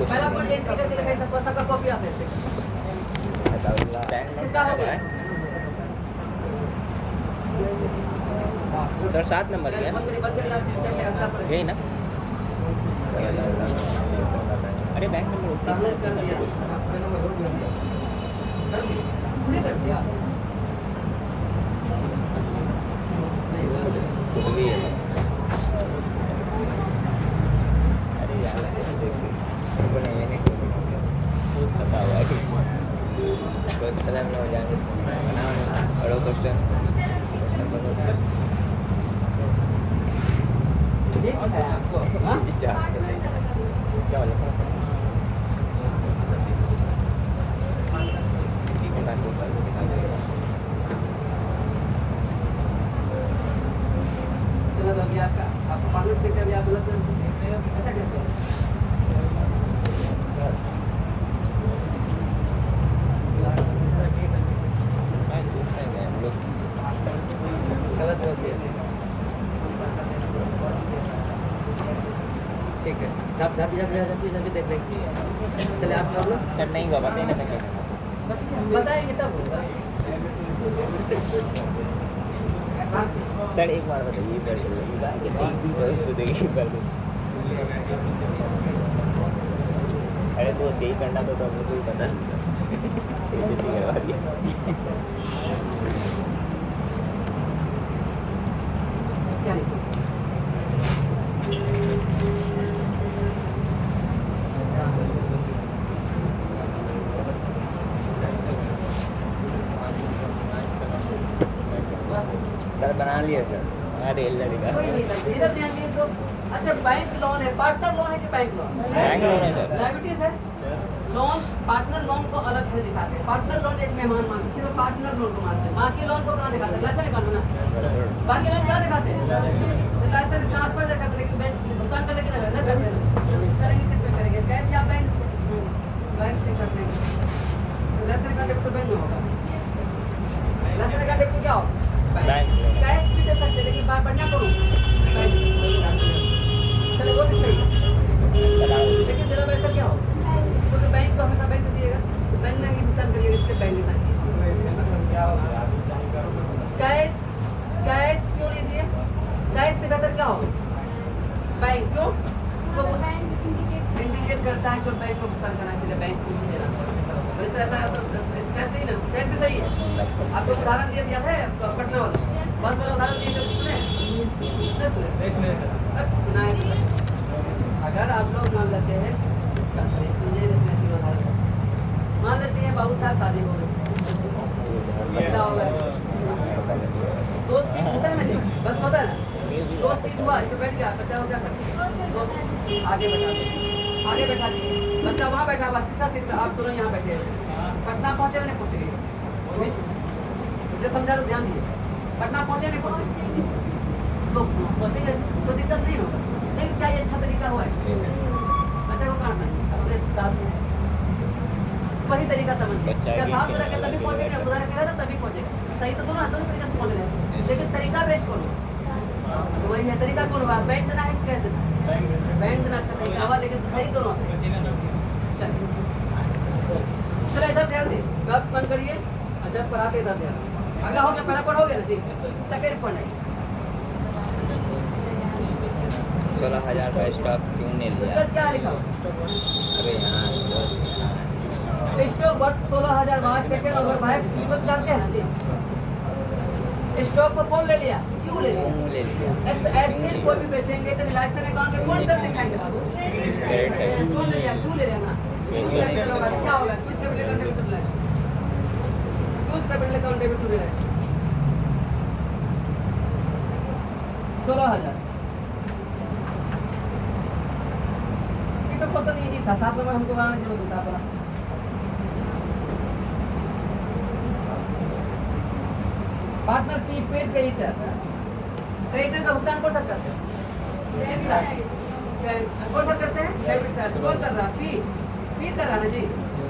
पहला पॉइंट एंट्री करके दिखाई सबका, सबका कॉपी आते हैं किसका हो गया
सर 7 नंबर क्या
बंद करिए आप देख ले अच्छा पड़ेगा।
यही ना अरे बैंक नंबर
सबमिट कर दिया पूरे कर दिया नहीं
वो भी है
अरे यार उनको नहीं मैंने पता हुआ कि
बहुत पता नहीं हो जाएंगे इसको बनाओ पढ़ो क्वेश्चन
ये सिखाया आपको हाँ
क्या बोले
गलत हो गया आपका पब्लिक सेक्टर भी आप गलत कर ऐसा कैसे गलत हो गया ठीक है जब देख लेंगे चले आप लोग
सर नहीं हुआ बताइए ना क्या
बताएंगे तब होगा
सर एक बार बताइए इधर उसको देखिए एक बार अरे दोस्त यही करना तो हमको कोई पता बेइज्जती करवा दिया।
क्या लिखा?
सर बना लिए सर।
अरे लड़का
कोई नहीं था, इधर ध्यान दिए तो। अच्छा, बैंक लोन है, पार्टनर लोन है कि बैंक लोन?
बैंक लोन है सर।
लाइबिलिटीज है। लोन, पार्टनर लोन को अलग से दिखाते हैं। पार्टनर लोन एक मेहमान मानते, सिर्फ पार्टनर लोन को मानते हैं। बाकी लोन को कहाँ दिखाते हैं? लाइसेंस निकालो ना। बाकी लोन क्या दिखाते हैं? तो लाइसेंस ट्रांसफर दिखाते हैं, लेकिन भुगतान करने की जगह करेंगे किस में करेंगे? कैश या बैंक से? बैंक से कर देंगे। तो लाइसेंस का डेबिट बैंक में होगा। लाइसेंस का डेबिट क्या होगा?
बैंक।
कैश भी दे सकते हैं, लेकिन बात बढ़िया करो। चलो वो तो सही है, लेकिन जरा बेहतर क्या हो? क्योंकि बैंक तो हमेशा बैंक से दिएगा, तो बैंक में ही भुगतान करिएगा, इसलिए बैंक लेना चाहिए। कैश कैश क्यों नहीं दिए? कैश से बेहतर क्या होगा? बैंक क्यों? तो इंडिकेट करता है कि बैंक को भुगतान करना, इसलिए बैंक को ही देना पड़ेगा। वैसे ऐसा कैसे ही ना, कैश भी सही है। आपको उदाहरण दिया है पटना वाला, बस वाला उदाहरण दिए थे, सुने? नहीं सुने? सुना है। अगर आप लोग मान लेते हैं इसका रेसिडेंसी उदाहरण मान लेते हैं, बाबू साहब शादी हो गई, बच्चा हो गया, 2 सीट होता है ना जी, बस होता है ना, 2 सीट हुआ, इसमें बैठ गया, बच्चा हो क्या करते? आगे बैठा दिए, बच्चा वहाँ बैठा हुआ, तीसरा सीट पे आप दोनों यहाँ बैठे हैं। पटना पहुँचे नहीं पहुँचे? मुझे समझा लो, ध्यान दिए। पटना पहुँचे नहीं पहुँचे? तो पहुँचेंगे तो दिक्कत नहीं होगा, लेकिन क्या ये अच्छा तरीका हुआ है? बच्चा को काटना है अपने साथ में, वही तरीका समझिए। अच्छा, साथ में रखे तभी पहुँचेंगे, उधर रखेगा तो तभी पहुँचेगा। सही तो दोनों तरीके से पहुँच रहे हैं, लेकिन तरीका बेस्ट कौन हो? तो वही है, तरीका कौन हुआ? बैंक देना है कि कैश देना? बैंक देना अच्छा तरीका हुआ, लेकिन सही दोनों होते हैं। चलिए इधर ध्यान दी, कब बंद करिए, जब पढ़ाते इधर ध्यान। अगला हो गया, पहला पढ़ोगे ना जी, सेकेंड पढ़ाइए।
16,000 का स्टॉक क्यों नहीं
उसका
लिया?
क्या लिखा हुआ?
अबे यहाँ
स्टॉक वर्थ 16,000 बाहर चेक और भाई कीमत जानते हैं ना जी। स्टॉक को कौन ले लिया? क्यों ले लिया?
क्यों ले लिया?
एसेट कोई भी बेचेंगे तो लाइसेंस अकाउंट में कौन सा दिखाएंगे बाबू? कौन ले लिया? क्यों ले लिया ना? किस कैपिटल होगा? क्या होगा? किस capital account debit to licence? किस capital account debit to licence? 16,000। ये तो क्वेश्चन इजी था, 7 नंबर हमको बनाने की जरूरत होता है। पार्टनर की पेड क्रेडिटर का भुगतान कौन सा करते हैं? किसका? कौन सा करते हैं? डेबिट से। कौन कर रहा? फी कर रहा ना जी।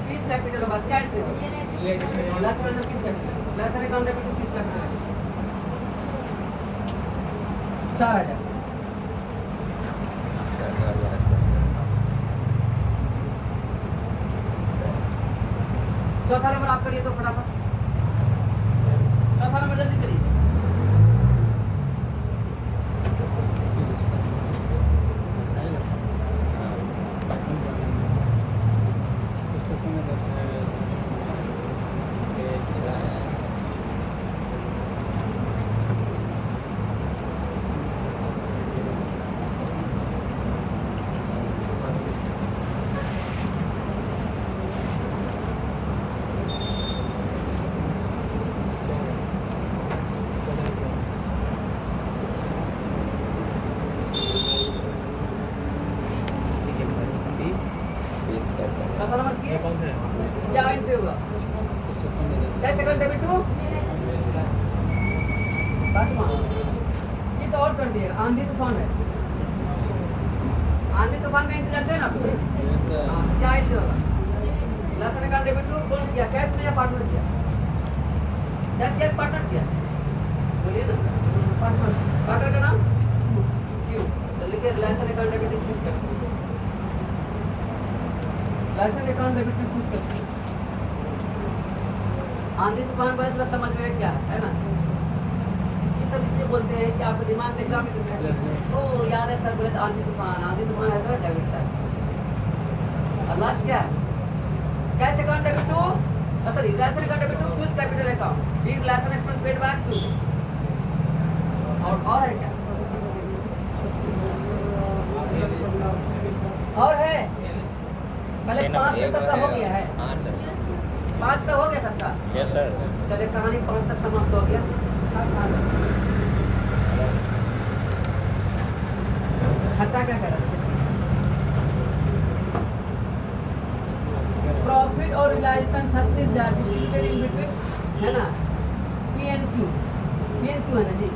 फीस कैपिटल होगा, क्या एंट्री होगा? लास्ट में किस capital? Last account debit to फीस कैपिटल 4,000। चौथा नंबर आप करिए तो फटाफट, चौथा नंबर जल्दी करिए। चौथा नंबर किए क्या एंट्री होगा? कैसे कर डेबिट टू पांचवा, ये तो और कर दिए। आंधी तूफान है, आंधी तूफान में एंट्री लगते हैं ना आपको? क्या एंट्री होगा? लसन का डेबिट टू कौन किया? कैश में या पार्टनर किया? कैश किया पार्टनर किया? बोलिए ना, पार्टनर का नाम क्यों? तो लिखिए लसन का डेबिट टू चूज कर, लाइसेंस अकाउंट डेबिट में पूछ सकते हैं। आंधी तूफान बरस में समझ में क्या है ना? सब इसलिए बोलते हैं कि आपके दिमाग में एग्जाम में है ओ यार है सर बोले तो आंधी तूफान है तो डेबिट सर और लास्ट क्या है cash account debit to sorry relation account debit to क्यूज capital account this relation expense paid back to और है क्या और है पहले 5 तक सबका हो गया है
हाँ सर
5 तक हो गया सबका
यस सर
चलिए कहानी 5 तक समाप्त हो गया छठा क्या कर रहा प्रॉफिट और रिलायंस 36,000 डिस्ट्रीब्यूटेड इन बिटवीन है ना PNQ है ना जी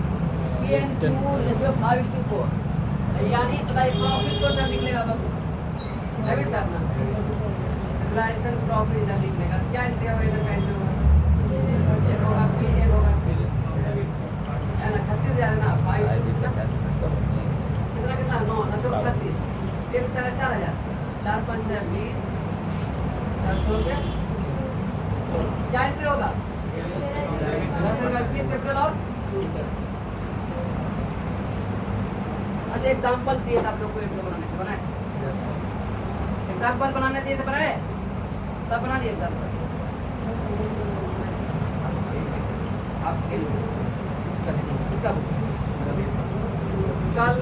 PNQ रेशियो 5:4 यानी बताइए प्रॉफिट को क्या निकलेगा बाबू डेबिट साहब ना रिलायंस प्रॉफिट इधर निकलेगा क्या एंट्री होगा इधर का एंट्री होगा शेयर होगा PA होगा है ना 36,000 ना 5 कितना 9 ना 36 एक सारा 4,000 4 5 20 400 क्या एंट्री होगा 10,000 20 कैपिटल और अच्छा एग्जाम्पल दिए थे आप लोग को एक दो बनाने के बनाए एग्जाम्पल बनाने दिए थे बनाए सब बना दिए एग्जाम्पल आपके लिए चलिए इसका कल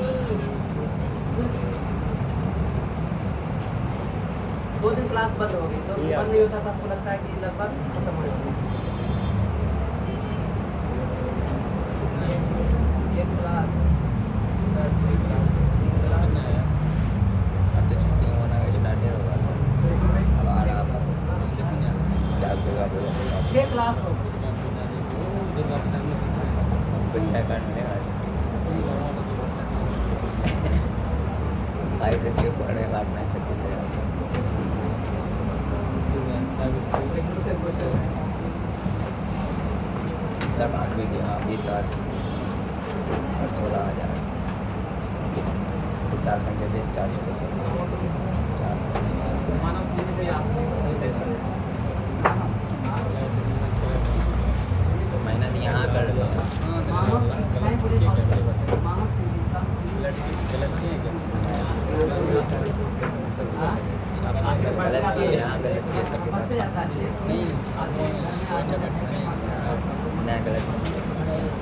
2 दिन क्लास बंद हो गई तो बंद नहीं होता था आपको लगता है कि लगभग खत्म हो जाएगा एक क्लास
अब तो छुट्टी होना स्टार्ट होगा सर अब आ रहा था
6 क्लास हो
कुछ करने भाई रेसियो पढ़ने बांटना 36,000 तब आप भी हाँ 20 और 16,000 4 घंटे बेस चार्ज मेहनत यहाँ कर रहे हैं
मानव इच्छाएं पूरी मानव सिद्धि
गलत किए यहाँ गलत किए सब
बढ़ते जाता है
नहीं ना गलत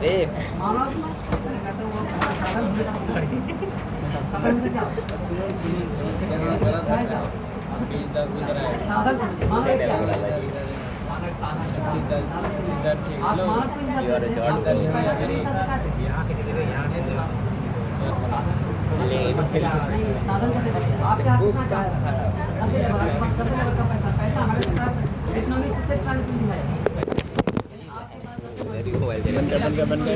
रे
मानव साधन से क्या साधन समझिए मानव एक क्या आप मानव को हिसाब देते हैं आप नहीं साधन कैसे करते हैं आपके हाथ कितना काम कर रहा है 10 लेबर आपके पास 10 लेबर का पैसा हमारे पास इकोनॉमिक्स से ट्रांजेक्शन दिखाया यानी आपके पास